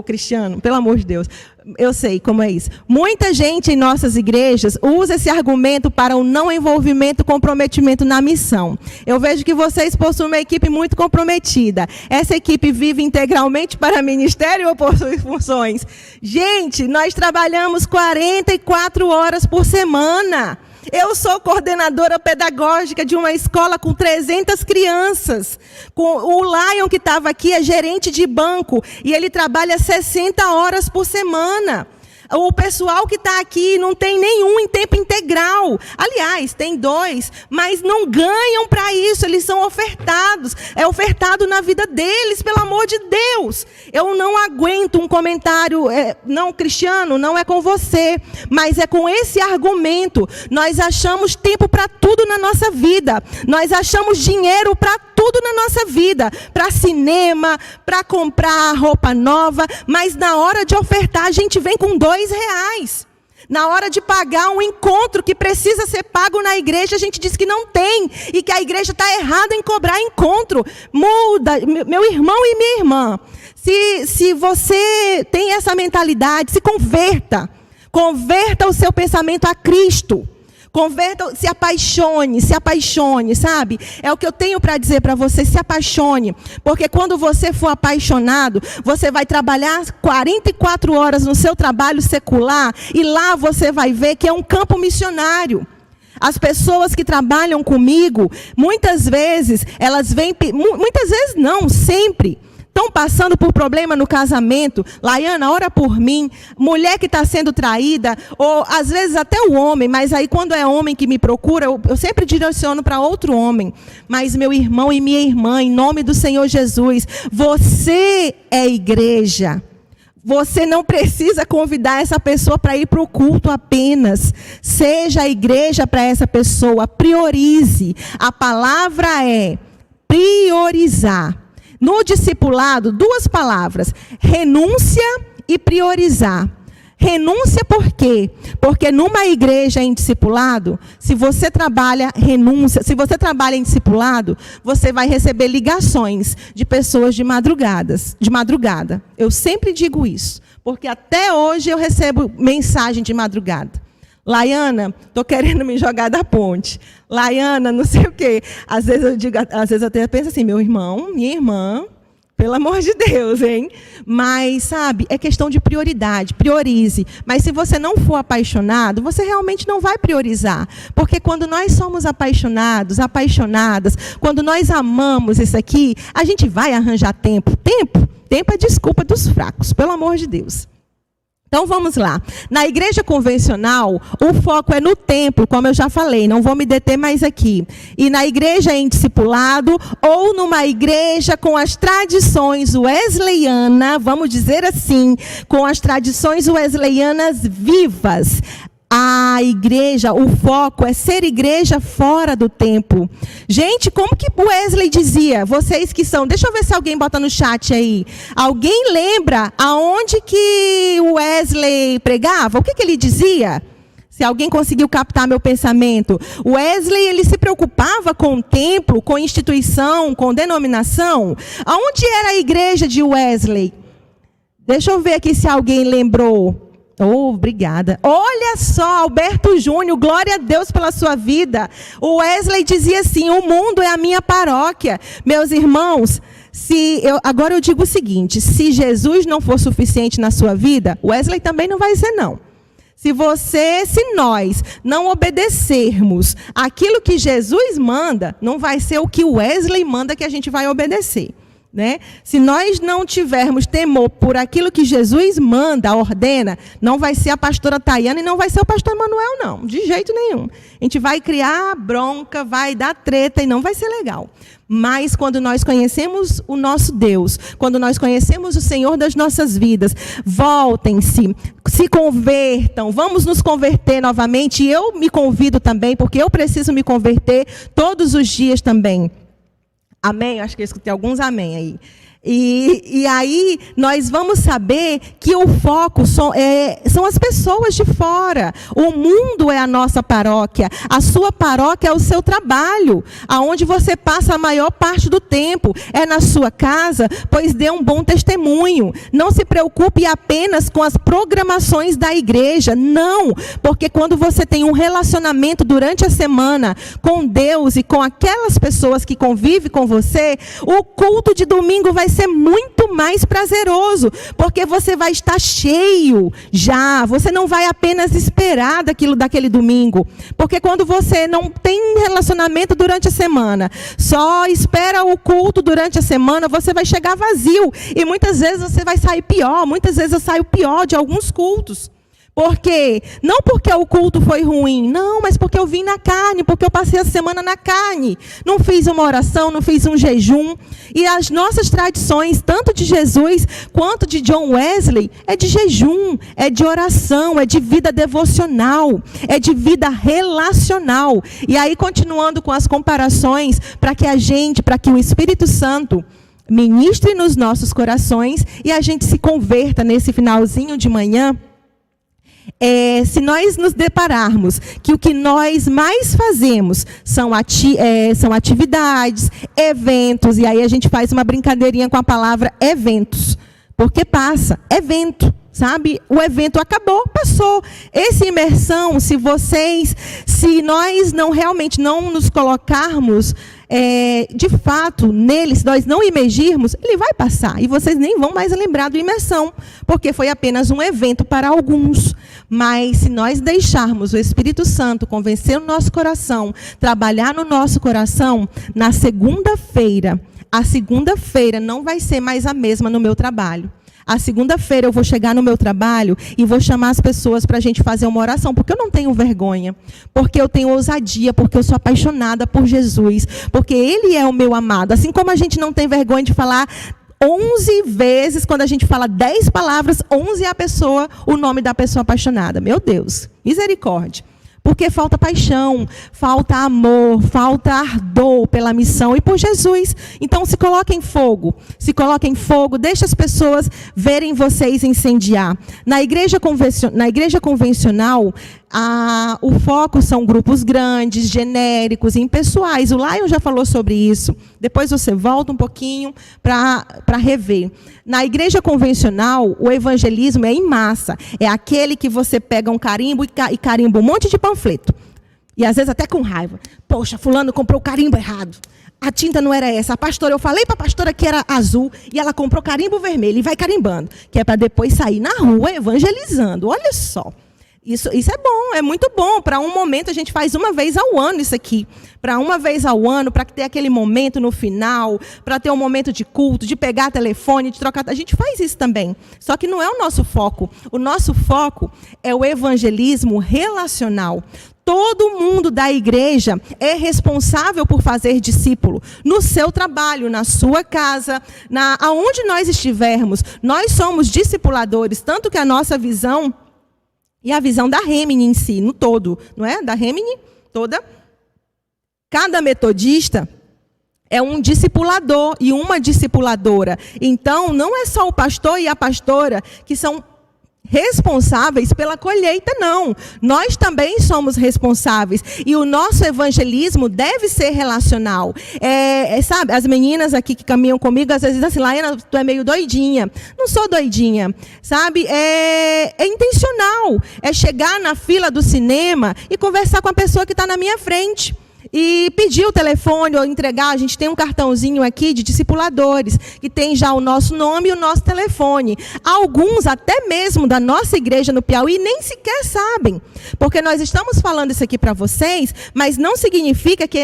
Cristiano, pelo amor de Deus, eu sei como é isso. Muita gente em nossas igrejas usa esse argumento para o não envolvimento, comprometimento na missão. Eu vejo que vocês possuem uma equipe muito comprometida. Essa equipe vive integralmente para ministério ou possui funções? Gente, nós trabalhamos 44 horas por semana. Eu sou coordenadora pedagógica de uma escola com 300 crianças. O Lion, que estava aqui, é gerente de banco e ele trabalha 60 horas por semana. O pessoal que está aqui não tem nenhum em tempo integral. Aliás, tem 2, mas não ganham para isso. Eles são ofertados. É ofertado na vida deles, pelo amor de Deus. Eu não aguento um comentário, não, Cristiano, não é com você, mas é com esse argumento. Nós achamos tempo para tudo na nossa vida. Nós achamos dinheiro para tudo na nossa vida. Para cinema, para comprar roupa nova, mas na hora de ofertar a gente vem com R$2. Na hora de pagar um encontro que precisa ser pago na igreja, a gente diz que não tem. E que a igreja está errada em cobrar encontro. Muda, meu irmão e minha irmã. Se você tem essa mentalidade, se converta. Converta o seu pensamento a Cristo. Converta, se apaixone, sabe? É o que eu tenho para dizer para você, se apaixone. Porque quando você for apaixonado, você vai trabalhar 44 horas no seu trabalho secular e lá você vai ver que é um campo missionário. As pessoas que trabalham comigo, muitas vezes, elas vêm, muitas vezes não, sempre, estão passando por problema no casamento, Laiana, ora por mim. Mulher que está sendo traída, ou às vezes até o homem, mas aí quando é homem que me procura, eu sempre direciono para outro homem. Mas meu irmão e minha irmã, em nome do Senhor Jesus, você é igreja. Você não precisa convidar essa pessoa para ir para o culto apenas. Seja a igreja para essa pessoa. Priorize. A palavra é priorizar. No discipulado, 2 palavras. Renúncia e priorizar. Renúncia por quê? Porque numa igreja em discipulado, se você trabalha renúncia, se você trabalha em discipulado, você vai receber ligações de pessoas de madrugada. Eu sempre digo isso, porque até hoje eu recebo mensagem de madrugada. Laiana, estou querendo me jogar da ponte. Laiana, não sei o quê. Às vezes eu até penso assim, meu irmão, minha irmã, pelo amor de Deus, hein? Mas, sabe, é questão de prioridade. Priorize. Mas se você não for apaixonado, você realmente não vai priorizar. Porque quando nós somos apaixonados, apaixonadas, quando nós amamos isso aqui, a gente vai arranjar tempo. Tempo é desculpa dos fracos, pelo amor de Deus. Então vamos lá. Na igreja convencional, o foco é no templo, como eu já falei, não vou me deter mais aqui. E na igreja em discipulado, ou numa igreja com as tradições wesleyanas, vamos dizer assim, com as tradições wesleyanas vivas. A igreja, o foco é ser igreja fora do templo. Gente, como que Wesley dizia? Vocês que são, deixa eu ver se alguém bota no chat aí. Alguém lembra aonde que o Wesley pregava? O que ele dizia? Se alguém conseguiu captar meu pensamento. Wesley, ele se preocupava com o templo, com instituição, com denominação. Aonde era a igreja de Wesley? Deixa eu ver aqui se alguém lembrou. Oh, obrigada. Olha só, Alberto Júnior, glória a Deus pela sua vida. O Wesley dizia assim, o mundo é a minha paróquia. Meus irmãos, agora eu digo o seguinte, se Jesus não for suficiente na sua vida, Wesley também não vai ser não. Se nós não obedecermos aquilo que Jesus manda, não vai ser o que Wesley manda que a gente vai obedecer. Né? Se nós não tivermos temor por aquilo que Jesus manda, ordena, não vai ser a pastora Tayana e não vai ser o pastor Emanuel, não, de jeito nenhum. A gente vai criar bronca, vai dar treta e não vai ser legal. Mas quando nós conhecemos o nosso Deus, quando nós conhecemos o Senhor das nossas vidas, voltem-se, se convertam, vamos nos converter novamente. E eu me convido também, porque eu preciso me converter todos os dias também. Amém? Acho que eu escutei alguns amém aí. E aí nós vamos saber que o foco são as pessoas de fora. O mundo é a nossa paróquia. A sua paróquia é o seu trabalho, aonde você passa a maior parte do tempo. É na sua casa, pois dê um bom testemunho. Não se preocupe apenas com as programações da igreja. Não, porque quando você tem um relacionamento durante a semana com Deus e com aquelas pessoas que convivem com você, o culto de domingo vai ser muito mais prazeroso, porque você vai estar cheio já, você não vai apenas esperar daquele domingo, porque quando você não tem relacionamento durante a semana, só espera o culto durante a semana, você vai chegar vazio, e muitas vezes você vai sair pior, muitas vezes eu saio pior de alguns cultos. Por quê? Não porque o culto foi ruim, não, mas porque eu vim na carne, porque eu passei a semana na carne. Não fiz uma oração, não fiz um jejum. E as nossas tradições, tanto de Jesus quanto de John Wesley, é de jejum, é de oração, é de vida devocional, é de vida relacional. E aí, continuando com as comparações, para que o Espírito Santo ministre nos nossos corações e a gente se converta nesse finalzinho de manhã. Se nós nos depararmos que o que nós mais fazemos são atividades, eventos, e aí a gente faz uma brincadeirinha com a palavra eventos, porque passa, evento, sabe? O evento acabou, passou. Essa imersão, se nós não realmente não nos colocarmos de fato nele, se nós não imergirmos, ele vai passar. E vocês nem vão mais lembrar do imersão, porque foi apenas um evento para alguns. Mas se nós deixarmos o Espírito Santo convencer o nosso coração, trabalhar no nosso coração, na segunda-feira, a segunda-feira não vai ser mais a mesma no meu trabalho. A segunda-feira eu vou chegar no meu trabalho e vou chamar as pessoas para a gente fazer uma oração, porque eu não tenho vergonha, porque eu tenho ousadia, porque eu sou apaixonada por Jesus, porque Ele é o meu amado. Assim como a gente não tem vergonha de falar 11 vezes, quando a gente fala 10 palavras, 11 é a pessoa, o nome da pessoa apaixonada. Meu Deus, misericórdia. Porque falta paixão, falta amor, falta ardor pela missão e por Jesus. Então se coloquem em fogo, deixe as pessoas verem vocês incendiar. Na igreja convencional, o foco são grupos grandes, genéricos, impessoais. O Lion já falou sobre isso. Depois você volta um pouquinho para rever. Na igreja convencional, o evangelismo é em massa. É aquele que você pega um carimbo e carimba um monte de panfleto. E às vezes até com raiva. Poxa, fulano comprou o carimbo errado. A tinta não era essa. Eu falei para a pastora que era azul e ela comprou carimbo vermelho e vai carimbando. Que é para depois sair na rua evangelizando. Olha só. Isso é bom, é muito bom. Para um momento, a gente faz uma vez ao ano isso aqui. Para uma vez ao ano, para ter aquele momento no final, para ter um momento de culto, de pegar telefone, de trocar. A gente faz isso também. Só que não é o nosso foco. O nosso foco é o evangelismo relacional. Todo mundo da igreja é responsável por fazer discípulo. No seu trabalho, na sua casa, aonde nós estivermos, nós somos discipuladores. Tanto que a nossa visão... E a visão da Remini em si, no todo, não é? Da Remini toda. Cada metodista é um discipulador e uma discipuladora. Então, não é só o pastor e a pastora que são responsáveis pela colheita, não. Nós também somos responsáveis. E o nosso evangelismo deve ser relacional. Sabe, as meninas aqui que caminham comigo, às vezes dizem assim, Laiana, tu é meio doidinha. Não sou doidinha. Sabe, é intencional. É chegar na fila do cinema e conversar com a pessoa que está na minha frente. E pedir o telefone ou entregar, a gente tem um cartãozinho aqui de discipuladores, que tem já o nosso nome e o nosso telefone. Alguns, até mesmo da nossa igreja no Piauí, nem sequer sabem. Porque nós estamos falando isso aqui para vocês, mas não significa que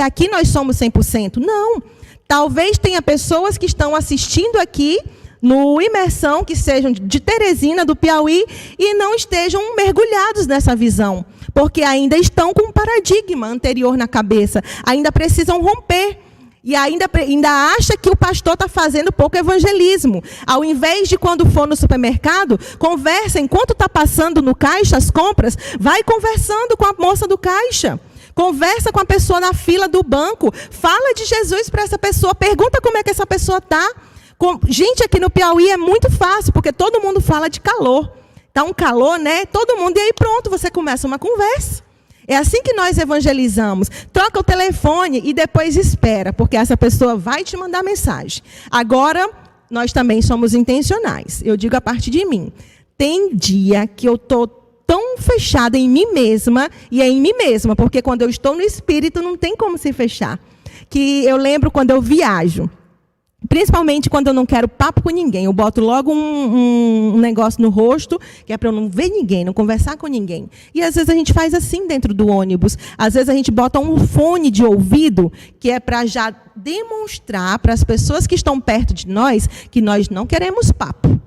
aqui nós somos 100%. Não. Talvez tenha pessoas que estão assistindo aqui, no Imersão, que sejam de Teresina, do Piauí, e não estejam mergulhados nessa visão. Porque ainda estão com um paradigma anterior na cabeça. Ainda precisam romper. E ainda acha que o pastor está fazendo pouco evangelismo. Ao invés de, quando for no supermercado, conversa, enquanto está passando no caixa as compras, vai conversando com a moça do caixa. Conversa com a pessoa na fila do banco. Fala de Jesus para essa pessoa. Pergunta como é que essa pessoa está. Gente, aqui no Piauí é muito fácil, porque todo mundo fala de calor. Está um calor, né? Todo mundo, e aí pronto, você começa uma conversa. É assim que nós evangelizamos. Troca o telefone e depois espera, porque essa pessoa vai te mandar mensagem. Agora, nós também somos intencionais. Eu digo a partir de mim. Tem dia que eu estou tão fechada em mim mesma, e é em mim mesma, porque quando eu estou no espírito não tem como se fechar. Que eu lembro quando eu viajo. Principalmente quando eu não quero papo com ninguém. Eu boto logo um negócio no rosto, que é para eu não ver ninguém, não conversar com ninguém. E às vezes a gente faz assim dentro do ônibus. Às vezes a gente bota um fone de ouvido, que é para já demonstrar para as pessoas que estão perto de nós que nós não queremos papo.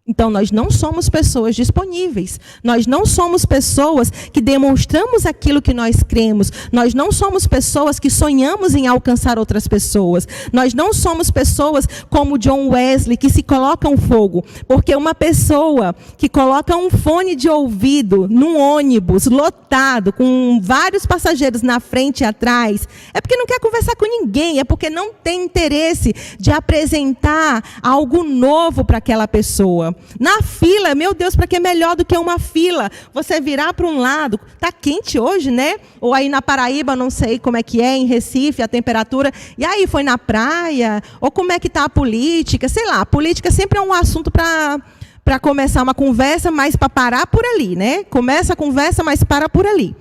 Então, nós não somos pessoas disponíveis. Nós não somos pessoas que demonstramos aquilo que nós cremos. Nós não somos pessoas que sonhamos em alcançar outras pessoas. Nós não somos pessoas como John Wesley, que se colocam fogo. Porque uma pessoa que coloca um fone de ouvido num ônibus lotado, com vários passageiros na frente e atrás, é porque não quer conversar com ninguém, é porque não tem interesse de apresentar algo novo para aquela pessoa. Na fila, meu Deus, para que é melhor do que uma fila? Você virar para um lado, está quente hoje, né? Ou aí na Paraíba, não sei como é que é, em Recife, a temperatura. E aí, foi na praia? Ou como é que está a política? Sei lá, a política sempre é um assunto para começar uma conversa, mas para parar por ali, né? Começa a conversa, mas para por ali.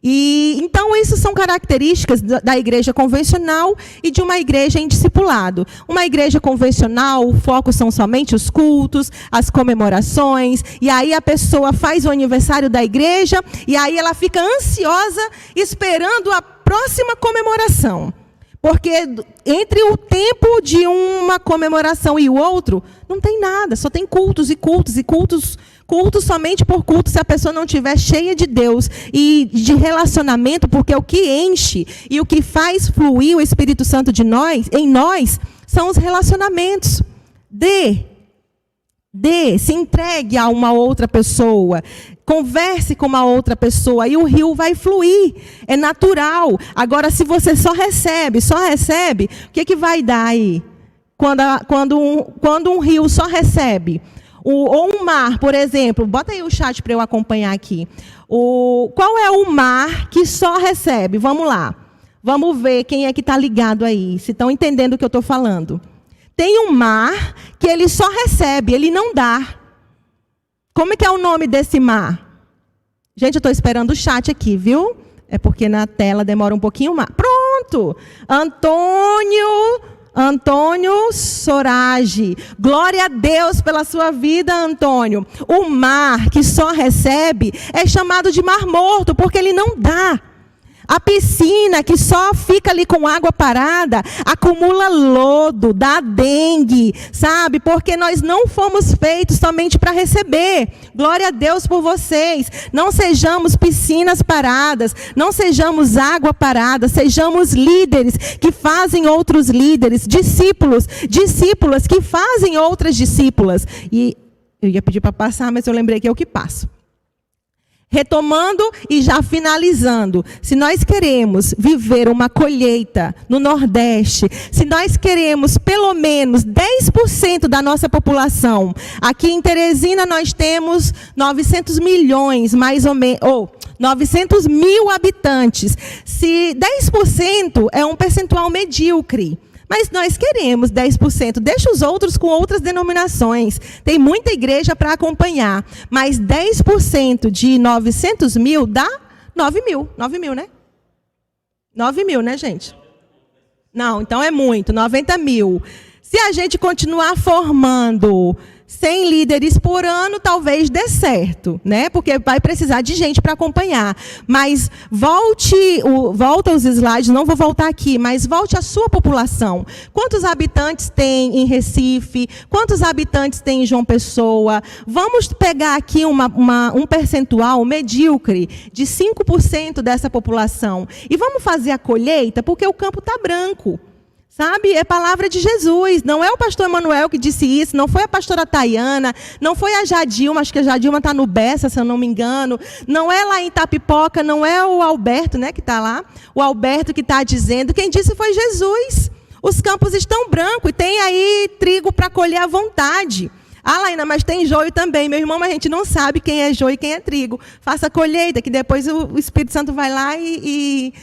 E então, isso são características da igreja convencional e de uma igreja em discipulado. Uma igreja convencional, o foco são somente os cultos, as comemorações, e aí a pessoa faz o aniversário da igreja, e aí ela fica ansiosa esperando a próxima comemoração. Porque entre o tempo de uma comemoração e o outro, não tem nada, só tem cultos e cultos e cultos. Culto somente por culto, se a pessoa não estiver cheia de Deus e de relacionamento, porque o que enche e o que faz fluir o Espírito Santo em nós, são os relacionamentos. Se entregue a uma outra pessoa, converse com uma outra pessoa e o rio vai fluir, é natural. Agora, se você só recebe, o que vai dar aí? Quando um rio só recebe? Ou um mar, por exemplo, bota aí o chat para eu acompanhar aqui. Qual é o mar que só recebe? Vamos lá. Vamos ver quem é que está ligado aí, se estão entendendo o que eu estou falando. Tem um mar que ele só recebe, ele não dá. Como é que é o nome desse mar? Gente, eu estou esperando o chat aqui, viu? É porque na tela demora um pouquinho mais. Pronto! Antônio Sorage. Glória a Deus pela sua vida, Antônio. O mar que só recebe é chamado de mar morto, porque ele não dá. A piscina que só fica ali com água parada, acumula lodo, dá dengue, sabe? Porque nós não fomos feitos somente para receber. Glória a Deus por vocês. Não sejamos piscinas paradas, não sejamos água parada, sejamos líderes que fazem outros líderes, discípulas que fazem outras discípulas. E eu ia pedir para passar, mas eu lembrei que é o que passo. Retomando e já finalizando, se nós queremos viver uma colheita no Nordeste, se nós queremos pelo menos 10% da nossa população, aqui em Teresina nós temos 900 milhões, mais ou menos, 900 mil habitantes. Se 10% é um percentual medíocre, mas nós queremos 10%. Deixa os outros com outras denominações. Tem muita igreja para acompanhar. Mas 10% de 900 mil dá 9 mil. 9 mil, né? 9 mil, né, gente? Não, então é muito. 90 mil. Se a gente continuar formando 100 líderes por ano, talvez dê certo, né? Porque vai precisar de gente para acompanhar. Mas volta os slides, não vou voltar aqui, mas volte a sua população. Quantos habitantes tem em Recife? Quantos habitantes tem em João Pessoa? Vamos pegar aqui um percentual medíocre de 5% dessa população. E vamos fazer a colheita, porque o campo está branco. Sabe, é palavra de Jesus, não é o pastor Emanuel que disse isso, não foi a pastora Tayana, não foi a Jadilma, acho que a Jadilma está no Bessa, se eu não me engano, não é lá em Itapipoca, não é o Alberto, né, que está lá, o Alberto que está dizendo, quem disse foi Jesus. Os campos estão brancos e tem aí trigo para colher à vontade. Ah, Laína, mas tem joio também, meu irmão, mas a gente não sabe quem é joio e quem é trigo. Faça a colheita, que depois o Espírito Santo vai lá e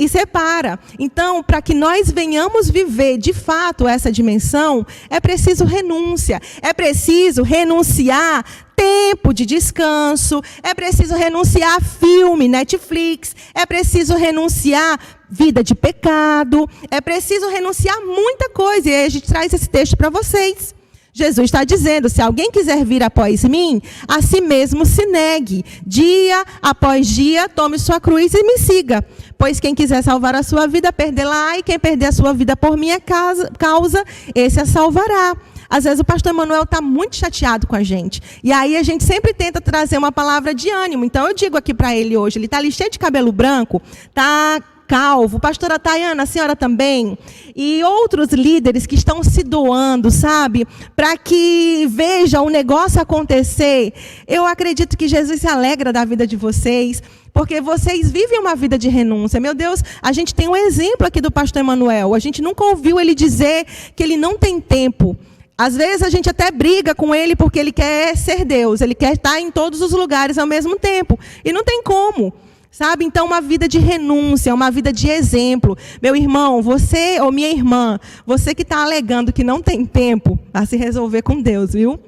separa. Então, para que nós venhamos viver de fato essa dimensão, é preciso renúncia, é preciso renunciar tempo de descanso, é preciso renunciar filme, Netflix, é preciso renunciar vida de pecado, é preciso renunciar muita coisa. E aí a gente traz esse texto para vocês. Jesus está dizendo, se alguém quiser vir após mim, a si mesmo se negue. Dia após dia, tome sua cruz e me siga. Pois quem quiser salvar a sua vida, perdê-la, e quem perder a sua vida por minha causa, esse a salvará. Às vezes o pastor Emanuel está muito chateado com a gente. E aí a gente sempre tenta trazer uma palavra de ânimo. Então eu digo aqui para ele hoje, ele está ali cheio de cabelo branco, está calvo, pastora Tayana, a senhora também, e outros líderes que estão se doando, sabe, para que veja o negócio acontecer. Eu acredito que Jesus se alegra da vida de vocês, porque vocês vivem uma vida de renúncia. Meu Deus, a gente tem um exemplo aqui do pastor Emanuel, a gente nunca ouviu ele dizer que ele não tem tempo. Às vezes a gente até briga com ele porque ele quer ser Deus, ele quer estar em todos os lugares ao mesmo tempo, e não tem como. Sabe? Então, uma vida de renúncia, uma vida de exemplo. Meu irmão, você ou minha irmã, você que está alegando que não tem tempo, vai se resolver com Deus, viu?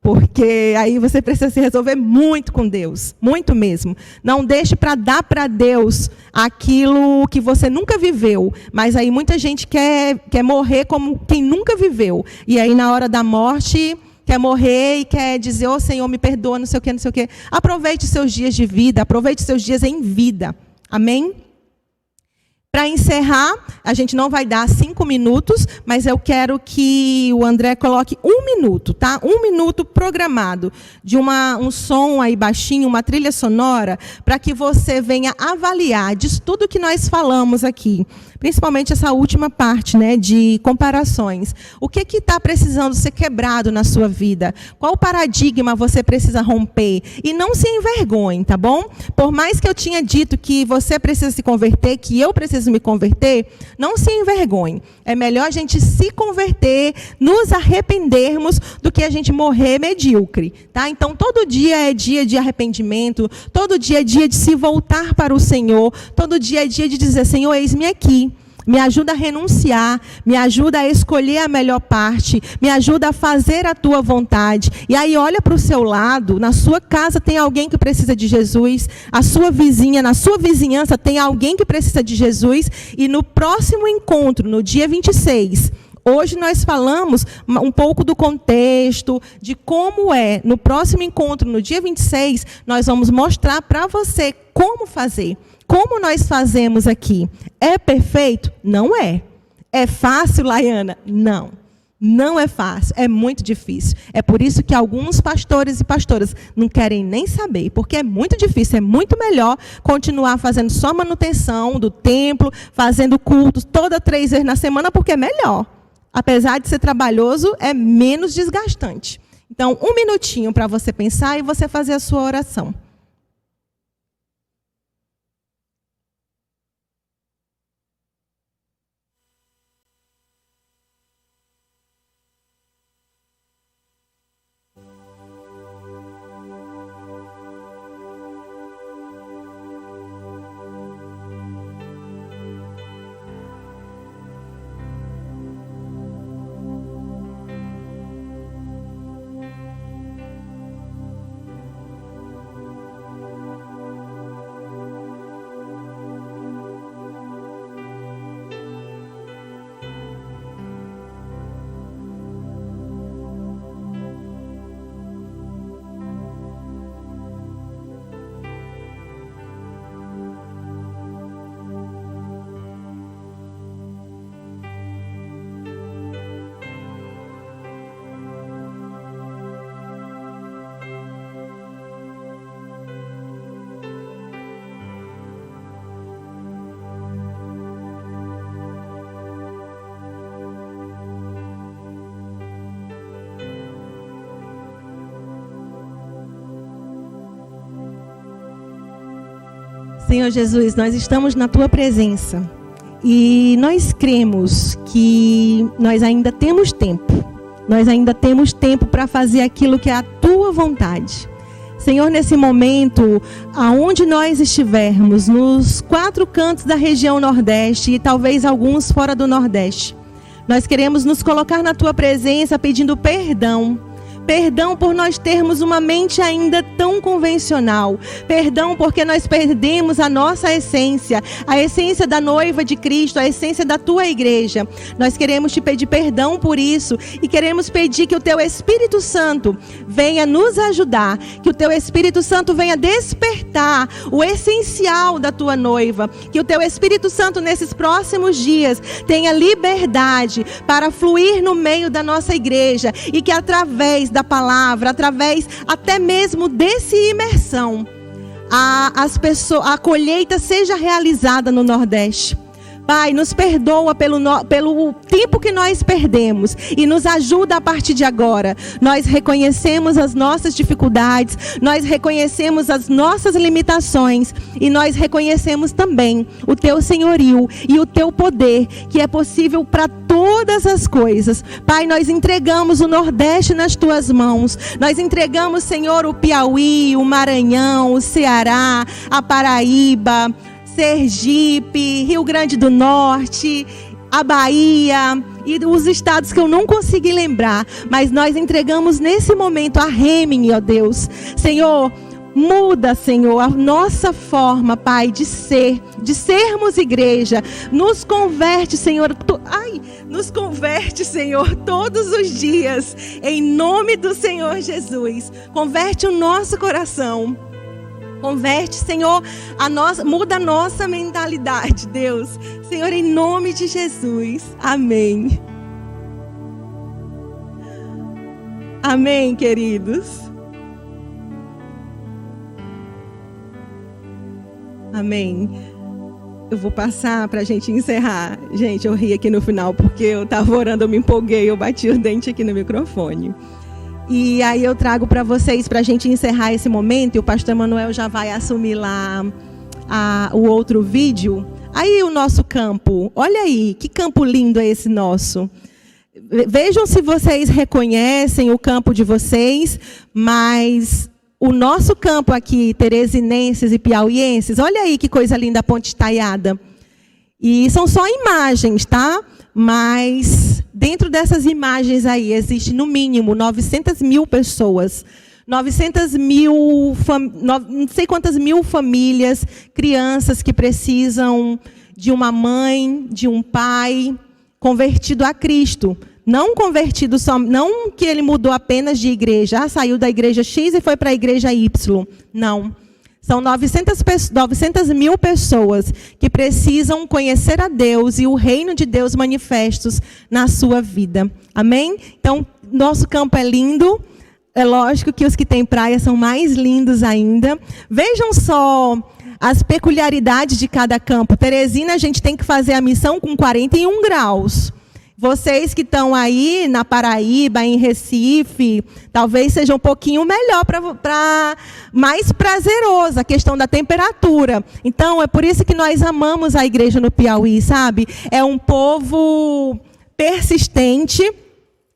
Porque aí você precisa se resolver muito com Deus, muito mesmo. Não deixe para dar para Deus aquilo que você nunca viveu. Mas aí muita gente quer morrer como quem nunca viveu. E aí na hora da morte quer morrer e quer dizer, ô Senhor, me perdoa, não sei o quê, não sei o quê. Aproveite seus dias de vida, aproveite seus dias em vida. Amém? Para encerrar, a gente não vai dar 5 minutos, mas eu quero que o André coloque 1 minuto, tá? 1 minuto programado de um som aí baixinho, uma trilha sonora, para que você venha avaliar disso tudo que nós falamos aqui. Principalmente essa última parte, né, de comparações. O que está precisando ser quebrado na sua vida? Qual paradigma você precisa romper? E não se envergonhe, tá bom? Por mais que eu tinha dito que você precisa se converter, que eu preciso me converter, não se envergonhe. É melhor a gente se converter, nos arrependermos, do que a gente morrer medíocre, tá? Então, todo dia é dia de arrependimento, todo dia é dia de se voltar para o Senhor, todo dia é dia de dizer, Senhor, eis-me aqui. Me ajuda a renunciar, me ajuda a escolher a melhor parte, me ajuda a fazer a tua vontade. E aí olha para o seu lado, na sua casa tem alguém que precisa de Jesus, a sua vizinha, na sua vizinhança tem alguém que precisa de Jesus, e no próximo encontro, no dia 26, hoje nós falamos um pouco do contexto, de como é. No próximo encontro, no dia 26, nós vamos mostrar para você como fazer. Como nós fazemos aqui? É perfeito? Não é. É fácil, Laiana? Não. Não é fácil, é muito difícil. É por isso que alguns pastores e pastoras não querem nem saber, porque é muito difícil, é muito melhor continuar fazendo só manutenção do templo, fazendo cultos toda 3 vezes na semana, porque é melhor. Apesar de ser trabalhoso, é menos desgastante. Então, 1 minutinho para você pensar e você fazer a sua oração. Senhor Jesus, nós estamos na Tua presença e nós cremos que nós ainda temos tempo. Nós ainda temos tempo para fazer aquilo que é a Tua vontade. Senhor, nesse momento, aonde nós estivermos, nos 4 cantos da região Nordeste e talvez alguns fora do Nordeste, nós queremos nos colocar na Tua presença pedindo perdão. Perdão por nós termos uma mente ainda tão convencional. Perdão porque nós perdemos a nossa essência, a essência da noiva de Cristo, a essência da Tua igreja. Nós queremos Te pedir perdão por isso e queremos pedir que o Teu Espírito Santo venha nos ajudar, que o Teu Espírito Santo venha despertar o essencial da Tua noiva, que o Teu Espírito Santo nesses próximos dias tenha liberdade para fluir no meio da nossa igreja e que através da palavra, através até mesmo desse imersão, a colheita seja realizada no Nordeste. Pai, nos perdoa pelo tempo que nós perdemos e nos ajuda a partir de agora. Nós reconhecemos as nossas dificuldades, nós reconhecemos as nossas limitações e nós reconhecemos também o Teu senhorio e o Teu poder, que é possível para todas as coisas. Pai, nós entregamos o Nordeste nas Tuas mãos. Nós entregamos, Senhor, o Piauí, o Maranhão, o Ceará, a Paraíba, Sergipe, Rio Grande do Norte, a Bahia e os estados que eu não consegui lembrar, mas nós entregamos nesse momento a Rêmen, ó Deus. Senhor, muda, Senhor, a nossa forma, Pai, de sermos igreja. Nos converte, Senhor, nos converte, Senhor, todos os dias, em nome do Senhor Jesus. Converte o nosso coração. Converte, Senhor, muda a nossa mentalidade, Deus. Senhor, em nome de Jesus. Amém. Amém, queridos. Amém. Eu vou passar para a gente encerrar. Gente, eu ri aqui no final porque eu estava orando, eu me empolguei, eu bati o dente aqui no microfone. E aí eu trago para vocês, para a gente encerrar esse momento, e o pastor Manuel já vai assumir lá o outro vídeo. Aí o nosso campo, olha aí, que campo lindo é esse nosso. Vejam se vocês reconhecem o campo de vocês, mas o nosso campo aqui, teresinenses e piauienses, olha aí que coisa linda a ponte estaiada. E são só imagens, tá? Mas dentro dessas imagens aí, existe no mínimo 900 mil pessoas, 900 mil, não sei quantas mil famílias, crianças que precisam de uma mãe, de um pai convertido a Cristo. Não convertido só, não que ele mudou apenas de igreja, saiu da igreja X e foi para a igreja Y. Não. São 900 mil pessoas que precisam conhecer a Deus e o reino de Deus manifestos na sua vida. Amém? Então, nosso campo é lindo. É lógico que os que têm praia são mais lindos ainda. Vejam só as peculiaridades de cada campo. Teresina, a gente tem que fazer a missão com 41 graus. Vocês que estão aí na Paraíba, em Recife, talvez seja um pouquinho melhor, mais prazeroso a questão da temperatura. Então, é por isso que nós amamos a igreja no Piauí, sabe? É um povo persistente.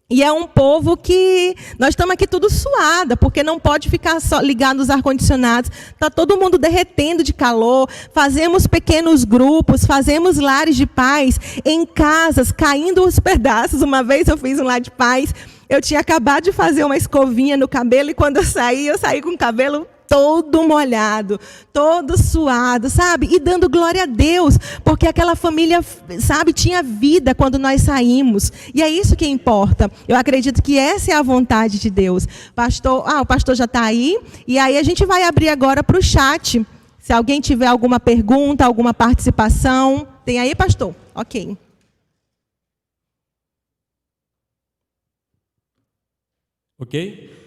E é um povo que nós estamos aqui tudo suada, porque não pode ficar só ligado nos ar-condicionados. Está todo mundo derretendo de calor. Fazemos pequenos grupos, fazemos lares de paz em casas, caindo os pedaços. Uma vez eu fiz um lar de paz. Eu tinha acabado de fazer uma escovinha no cabelo e quando eu saí com o cabelo todo molhado, todo suado, sabe? E dando glória a Deus, porque aquela família, sabe, tinha vida quando nós saímos. E é isso que importa. Eu acredito que essa é a vontade de Deus. O pastor já está aí. E aí a gente vai abrir agora para o chat. Se alguém tiver alguma pergunta, alguma participação. Tem aí, pastor? Ok. Ok?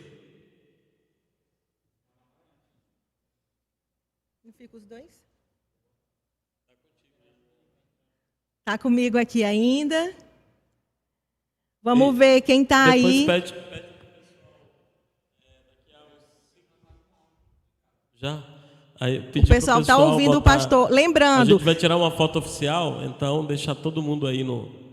Fica os dois? Está comigo aqui ainda. Vamos ver quem está aí. Pede. Já? Aí, o pessoal está ouvindo o pastor. Lembrando. A gente vai tirar uma foto oficial, então deixar todo mundo aí no...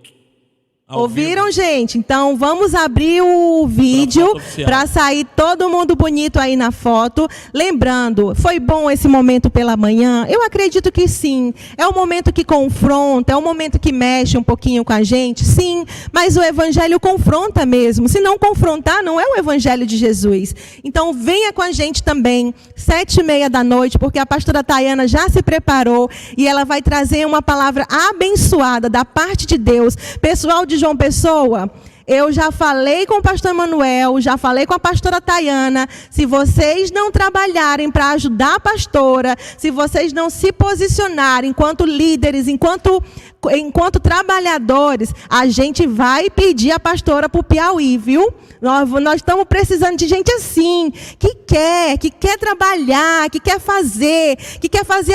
Ouviram, gente? Então, vamos abrir o vídeo para sair todo mundo bonito aí na foto. Lembrando, foi bom esse momento pela manhã? Eu acredito que sim. É um momento que confronta, é um momento que mexe um pouquinho com a gente, sim. Mas o evangelho confronta mesmo. Se não confrontar, não é o evangelho de Jesus. Então, venha com a gente também, 7h30 da noite, porque a pastora Tayana já se preparou e ela vai trazer uma palavra abençoada da parte de Deus. Pessoal de João Pessoa, eu já falei com o pastor Manuel, já falei com a pastora Tayana, se vocês não trabalharem para ajudar a pastora, se vocês não se posicionarem enquanto líderes, enquanto trabalhadores, a gente vai pedir a pastora para o Piauí, viu? Nós estamos precisando de gente assim, que quer trabalhar, que quer fazer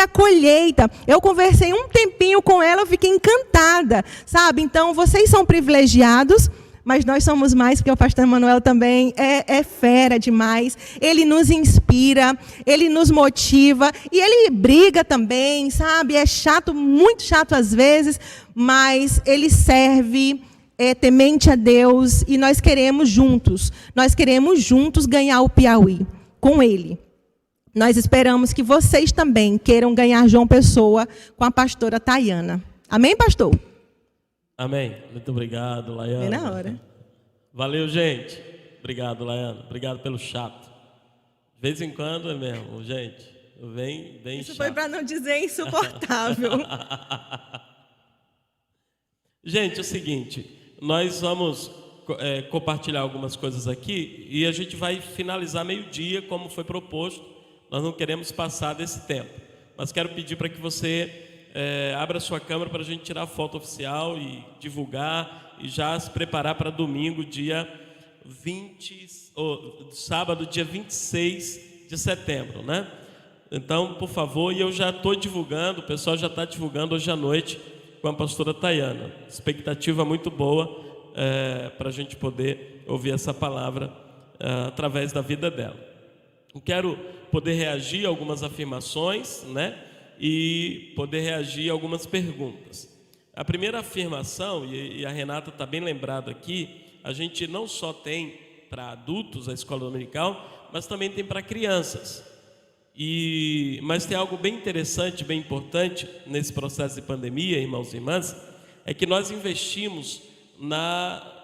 a colheita. Eu conversei um tempinho com ela, eu fiquei encantada, sabe? Então, vocês são privilegiados, mas nós somos mais, porque o pastor Manuel também é fera demais. Ele nos inspira, ele nos motiva, e ele briga também, sabe? É chato, muito chato às vezes, mas ele serve, é temente a Deus, e nós queremos juntos ganhar o Piauí com ele. Nós esperamos que vocês também queiram ganhar João Pessoa com a pastora Tayana. Amém, pastor? Amém. Muito obrigado, Laiana. Bem na hora. Valeu, gente. Obrigado, Laiana. Obrigado pelo chato. De vez em quando é mesmo, gente. Bem Isso chato. foi para não dizer insuportável. Gente, é o seguinte. Nós vamos compartilhar algumas coisas aqui e a gente vai finalizar meio-dia, como foi proposto, Nós não queremos passar desse tempo. Mas quero pedir para que você abra sua câmera para a gente tirar a foto oficial e divulgar e já se preparar para domingo, sábado, dia 26 de setembro, né? Então, por favor, e eu já estou divulgando, o pessoal já está divulgando hoje à noite com a pastora Tayana. Expectativa muito boa para a gente poder ouvir essa palavra através da vida dela. Eu quero poder reagir a algumas afirmações, né? E poder reagir a algumas perguntas. A primeira afirmação, e a Renata está bem lembrada aqui, a gente não só tem para adultos a escola dominical, mas também tem para crianças. Mas tem algo bem interessante, bem importante nesse processo de pandemia, irmãos e irmãs, é que nós investimos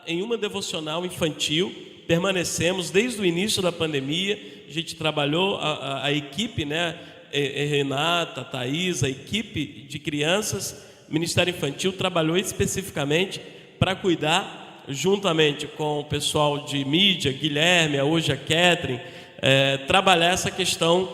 em uma devocional infantil, permanecemos desde o início da pandemia, a gente trabalhou, a equipe, né? Renata, Thaís, a equipe de crianças, Ministério Infantil, trabalhou especificamente para cuidar, juntamente com o pessoal de mídia, Guilherme, hoje a Catherine, trabalhar essa questão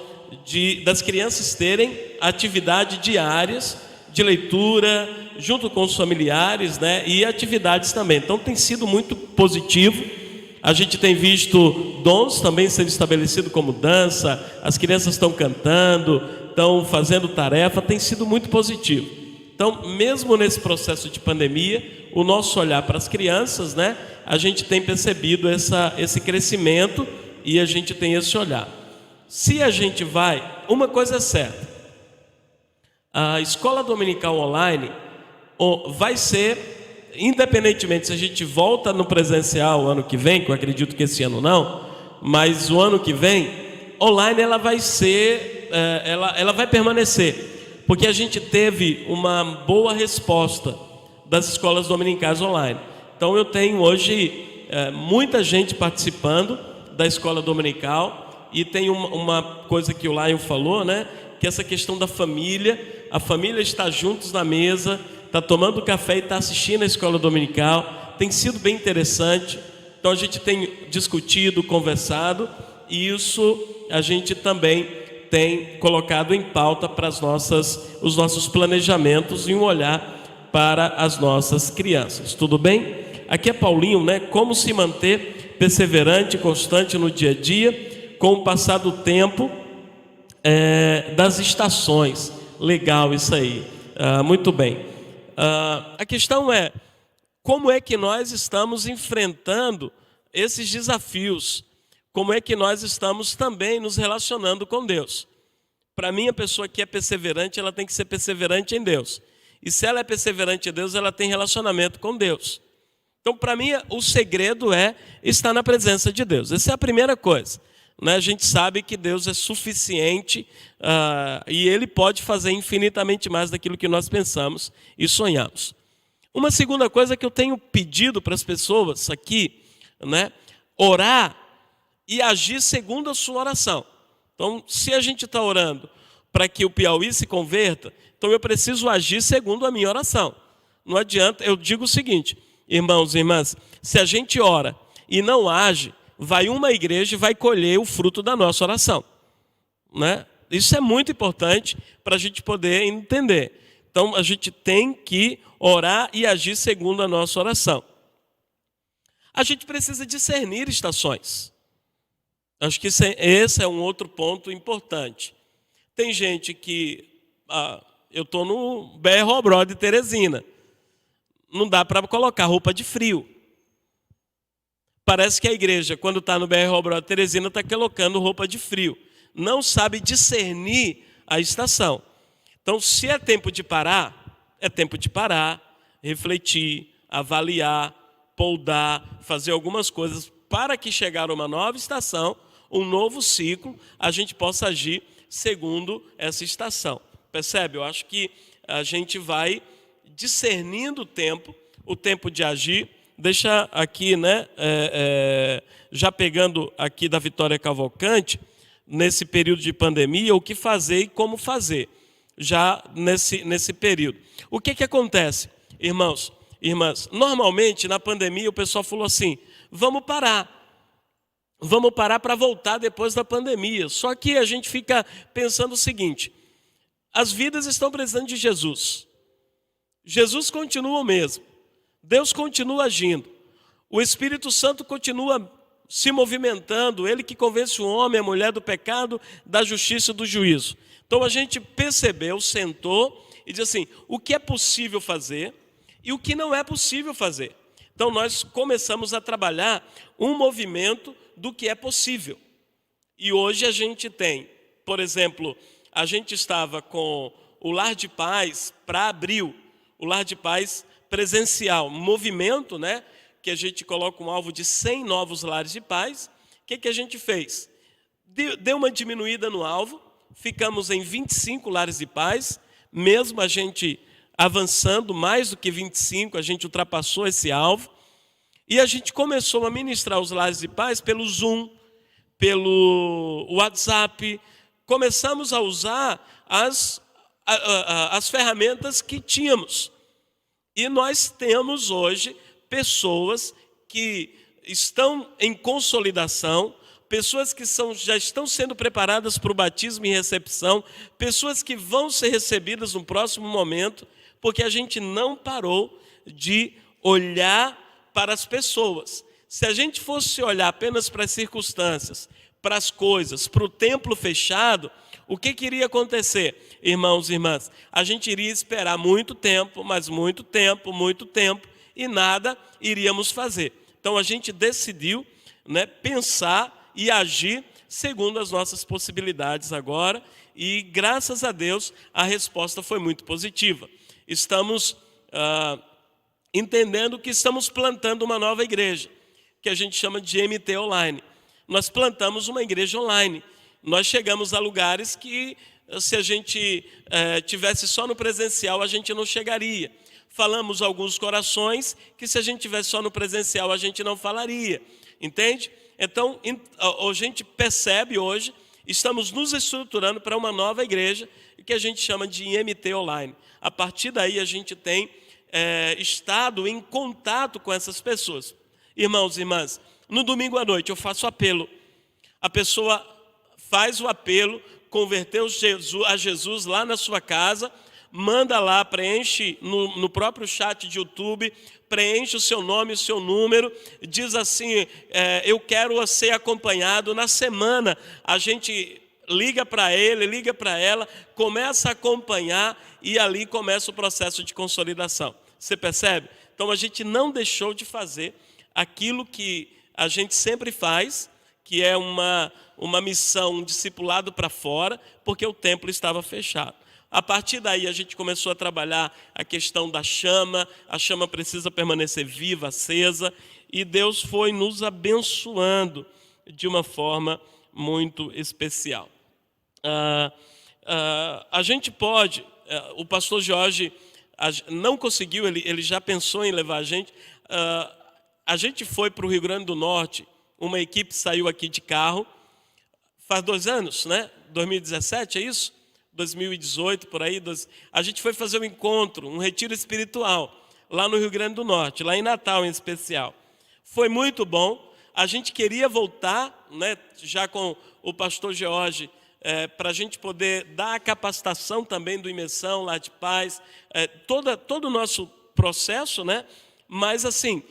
das crianças terem atividades diárias de leitura, junto com os familiares, né, e atividades também. Então tem sido muito positivo. A gente tem visto dons também sendo estabelecidos como dança, as crianças estão cantando, estão fazendo tarefa, tem sido muito positivo. Então, mesmo nesse processo de pandemia, o nosso olhar para as crianças, né, a gente tem percebido esse crescimento e a gente tem esse olhar. Se a gente uma coisa é certa, a escola dominical online vai ser, independentemente se a gente volta no presencial o ano que vem, que eu acredito que esse ano não, mas o ano que vem, online ela vai ser, ela vai permanecer, porque a gente teve uma boa resposta das escolas dominicais online. Então eu tenho hoje muita gente participando da escola dominical, e tem uma coisa que o Lion falou, né, que essa questão da família, a família está juntos na mesa, está tomando café e está assistindo a escola dominical, tem sido bem interessante. Então a gente tem discutido, conversado, e isso a gente também tem colocado em pauta para os nossos planejamentos e um olhar para as nossas crianças. Tudo bem? Aqui é Paulinho, né? Como se manter perseverante e constante no dia a dia, com o passar do tempo das estações. Legal isso aí. Muito bem. A questão é, como é que nós estamos enfrentando esses desafios? Como é que nós estamos também nos relacionando com Deus? Para mim, a pessoa que é perseverante, ela tem que ser perseverante em Deus. E se ela é perseverante em Deus, ela tem relacionamento com Deus. Então, para mim, o segredo é estar na presença de Deus. Essa é a primeira coisa. Né? A gente sabe que Deus é suficiente e Ele pode fazer infinitamente mais daquilo que nós pensamos e sonhamos. Uma segunda coisa que eu tenho pedido para as pessoas aqui, né? Orar e agir segundo a sua oração. Então, se a gente está orando para que o Piauí se converta, então eu preciso agir segundo a minha oração. Não adianta, eu digo o seguinte, irmãos e irmãs, se a gente ora e não age, vai uma igreja e vai colher o fruto da nossa oração, né? Isso é muito importante para a gente poder entender. Então, a gente tem que orar e agir segundo a nossa oração. A gente precisa discernir estações. Acho que esse é um outro ponto importante. Tem gente que... eu estou no BR Obró de Teresina. Não dá para colocar roupa de frio. Parece que a igreja, quando está no BR Obró de Teresina, está colocando roupa de frio. Não sabe discernir a estação. Então, se é tempo de parar, é tempo de parar, refletir, avaliar, poldar, fazer algumas coisas para que chegar uma nova estação, um novo ciclo, a gente possa agir segundo essa estação. Percebe? Eu acho que a gente vai discernindo o tempo de agir. Deixa aqui, né, já pegando aqui da Vitória Cavalcante, nesse período de pandemia, o que fazer e como fazer, já nesse período. O que acontece, irmãos, irmãs? Normalmente, na pandemia, o pessoal falou assim, vamos parar. vamos parar para voltar depois da pandemia. Só que a gente fica pensando o seguinte: as vidas estão precisando de Jesus. Jesus continua o mesmo. Deus continua agindo. O Espírito Santo continua se movimentando. Ele que convence o homem, a mulher do pecado, da justiça e do juízo. Então a gente percebeu, sentou e disse assim: o que é possível fazer e o que não é possível fazer. Então nós começamos a trabalhar um movimento do que é possível. E hoje a gente tem, por exemplo, a gente estava com o Lar de Paz para abril, o Lar de Paz presencial, um movimento, né, que a gente coloca um alvo de 100 novos lares de paz. O que a gente fez? Deu uma diminuída no alvo, ficamos em 25 lares de paz, mesmo a gente avançando mais do que 25, a gente ultrapassou esse alvo, e a gente começou a ministrar os lares de paz pelo Zoom, pelo WhatsApp. Começamos a usar as ferramentas que tínhamos. E nós temos hoje pessoas que estão em consolidação, pessoas que já estão sendo preparadas para o batismo e recepção, pessoas que vão ser recebidas no próximo momento, porque a gente não parou de olhar para as pessoas. Se a gente fosse olhar apenas para as circunstâncias, para as coisas, para o templo fechado, o que iria acontecer, irmãos e irmãs? A gente iria esperar muito tempo, mas muito tempo, e nada iríamos fazer. Então a gente decidiu, né, pensar e agir segundo as nossas possibilidades agora, e graças a Deus a resposta foi muito positiva. Estamos entendendo que estamos plantando uma nova igreja, que a gente chama de MT Online. Nós plantamos uma igreja online. Nós chegamos a lugares que, se a gente tivesse só no presencial, a gente não chegaria. Falamos alguns corações que, se a gente tivesse só no presencial, a gente não falaria. Entende? Então, a gente percebe hoje, estamos nos estruturando para uma nova igreja, que a gente chama de MT Online. A partir daí, a gente tem estado em contato com essas pessoas. Irmãos e irmãs, no domingo à noite eu faço apelo. A pessoa faz o apelo, converteu a Jesus lá na sua casa, manda lá, preenche no próprio chat de YouTube, preenche o seu nome, o seu número, diz assim: eu quero ser acompanhado. Na semana a gente liga para ele, liga para ela, começa a acompanhar, e ali começa o processo de consolidação. Você percebe? Então a gente não deixou de fazer aquilo que a gente sempre faz, que é uma missão, um discipulado para fora, porque o templo estava fechado. A partir daí a gente começou a trabalhar a questão da chama. A chama precisa permanecer viva, acesa, e Deus foi nos abençoando de uma forma muito especial. A gente pode, o pastor Jorge não conseguiu, ele já pensou em levar a gente. A gente foi para o Rio Grande do Norte, uma equipe saiu aqui de carro, faz 2 anos, né? 2017, é isso? 2018, por aí. A gente foi fazer um encontro, um retiro espiritual, lá no Rio Grande do Norte, lá em Natal em especial. Foi muito bom. A gente queria voltar, né, já com o pastor Jorge, para a gente poder dar a capacitação também do Imersão, Lar de Paz, todo o nosso processo, né? Mas assim,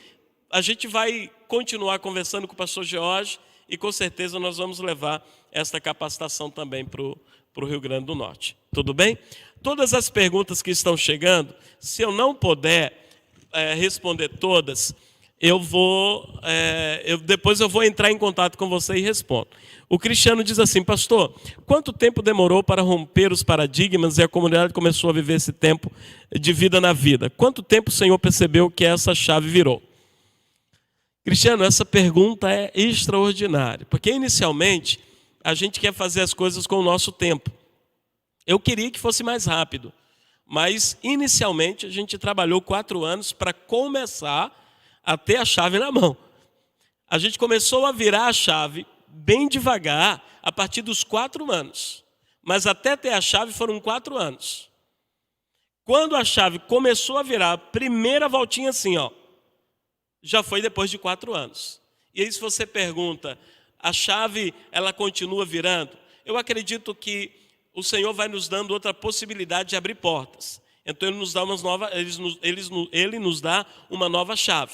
a gente vai continuar conversando com o pastor Jorge, e com certeza nós vamos levar esta capacitação também para o Rio Grande do Norte. Tudo bem? Todas as perguntas que estão chegando, se eu não puder responder todas, depois eu vou entrar em contato com você e respondo. O Cristiano diz assim: pastor, quanto tempo demorou para romper os paradigmas e a comunidade começou a viver esse tempo de vida na vida? Quanto tempo o Senhor percebeu que essa chave virou? Cristiano, essa pergunta é extraordinária, porque inicialmente a gente quer fazer as coisas com o nosso tempo. Eu queria que fosse mais rápido, mas inicialmente a gente trabalhou 4 anos para começar a ter a chave na mão. A gente começou a virar a chave bem devagar a partir dos 4 anos, mas até ter a chave foram 4 anos. Quando a chave começou a virar, a primeira voltinha assim, ó, já foi depois de 4 anos. E aí se você pergunta, A chave, ela continua virando. Eu acredito que o Senhor vai nos dando outra possibilidade de abrir portas. Então Ele nos dá Ele nos dá uma nova chave.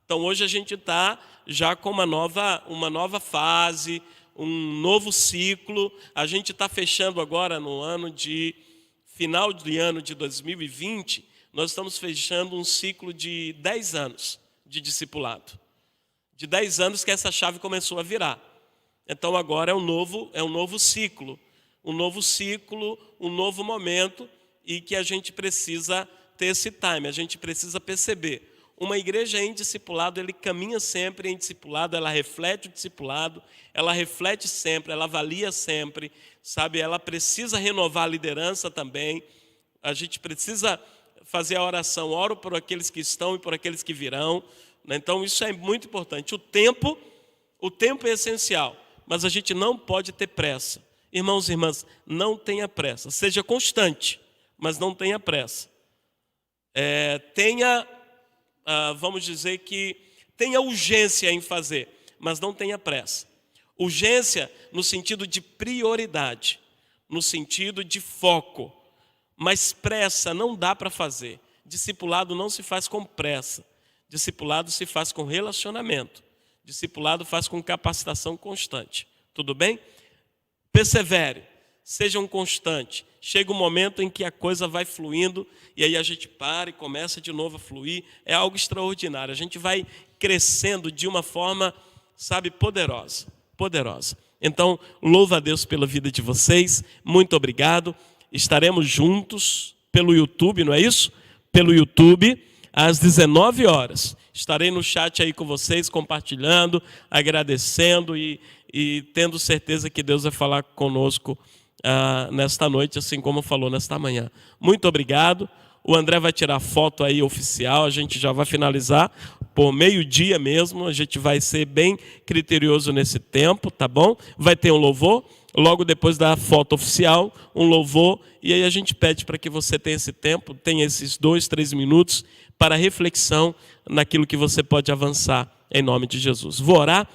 Então hoje a gente está já com uma nova fase, um novo ciclo. A gente está fechando agora no final de ano de 2020, nós estamos fechando um ciclo de 10 anos de discipulado. De 10 anos que essa chave começou a virar. Então agora é um novo ciclo, um novo momento, e que a gente precisa ter esse time, a gente precisa perceber. Uma igreja em discipulado, ele caminha sempre em discipulado, ela reflete o discipulado, ela reflete sempre, ela avalia sempre, sabe? Ela precisa renovar a liderança também. A gente precisa fazer a oração, oro por aqueles que estão e por aqueles que virão. Então isso é muito importante. O tempo é essencial, mas a gente não pode ter pressa. Irmãos e irmãs, não tenha pressa. Seja constante, mas não tenha pressa. Vamos dizer que tenha urgência em fazer, mas não tenha pressa. Urgência no sentido de prioridade, no sentido de foco, mas pressa não dá para fazer. Discipulado não se faz com pressa, discipulado se faz com relacionamento, discipulado faz com capacitação constante. Tudo bem? Persevere, seja um constante. Chega um momento em que a coisa vai fluindo e aí a gente para e começa de novo a fluir. É algo extraordinário. A gente vai crescendo de uma forma, sabe, poderosa. Então, louvo a Deus pela vida de vocês. Muito obrigado. Estaremos juntos pelo YouTube, não é isso? Pelo YouTube, às 19 horas. Estarei no chat aí com vocês, compartilhando, agradecendo e tendo certeza que Deus vai falar conosco nesta noite, assim como falou nesta manhã. Muito obrigado. O André vai tirar foto aí oficial, a gente já vai finalizar por meio-dia mesmo, a gente vai ser bem criterioso nesse tempo, tá bom? Vai ter um louvor, logo depois da foto oficial, um louvor, e aí a gente pede para que você tenha esse tempo, tenha esses 2, 3 minutos para reflexão naquilo que você pode avançar, em nome de Jesus. Vou orar.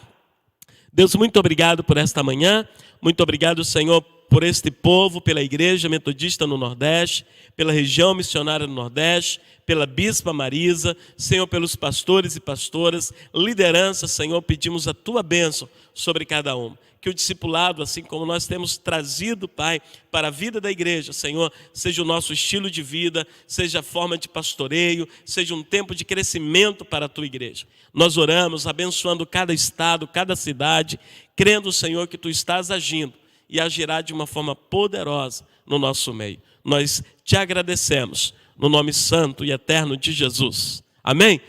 Deus, muito obrigado por esta manhã, muito obrigado, Senhor, por este povo, pela Igreja Metodista no Nordeste, pela região missionária do Nordeste, pela Bispa Marisa, Senhor, pelos pastores e pastoras, liderança, Senhor, pedimos a Tua bênção sobre cada um. Que o discipulado, assim como nós temos trazido, Pai, para a vida da igreja, Senhor, seja o nosso estilo de vida, seja a forma de pastoreio, seja um tempo de crescimento para a Tua igreja. Nós oramos, abençoando cada estado, cada cidade, crendo, Senhor, que Tu estás agindo e agirá de uma forma poderosa no nosso meio. Nós te agradecemos, no nome santo e eterno de Jesus. Amém?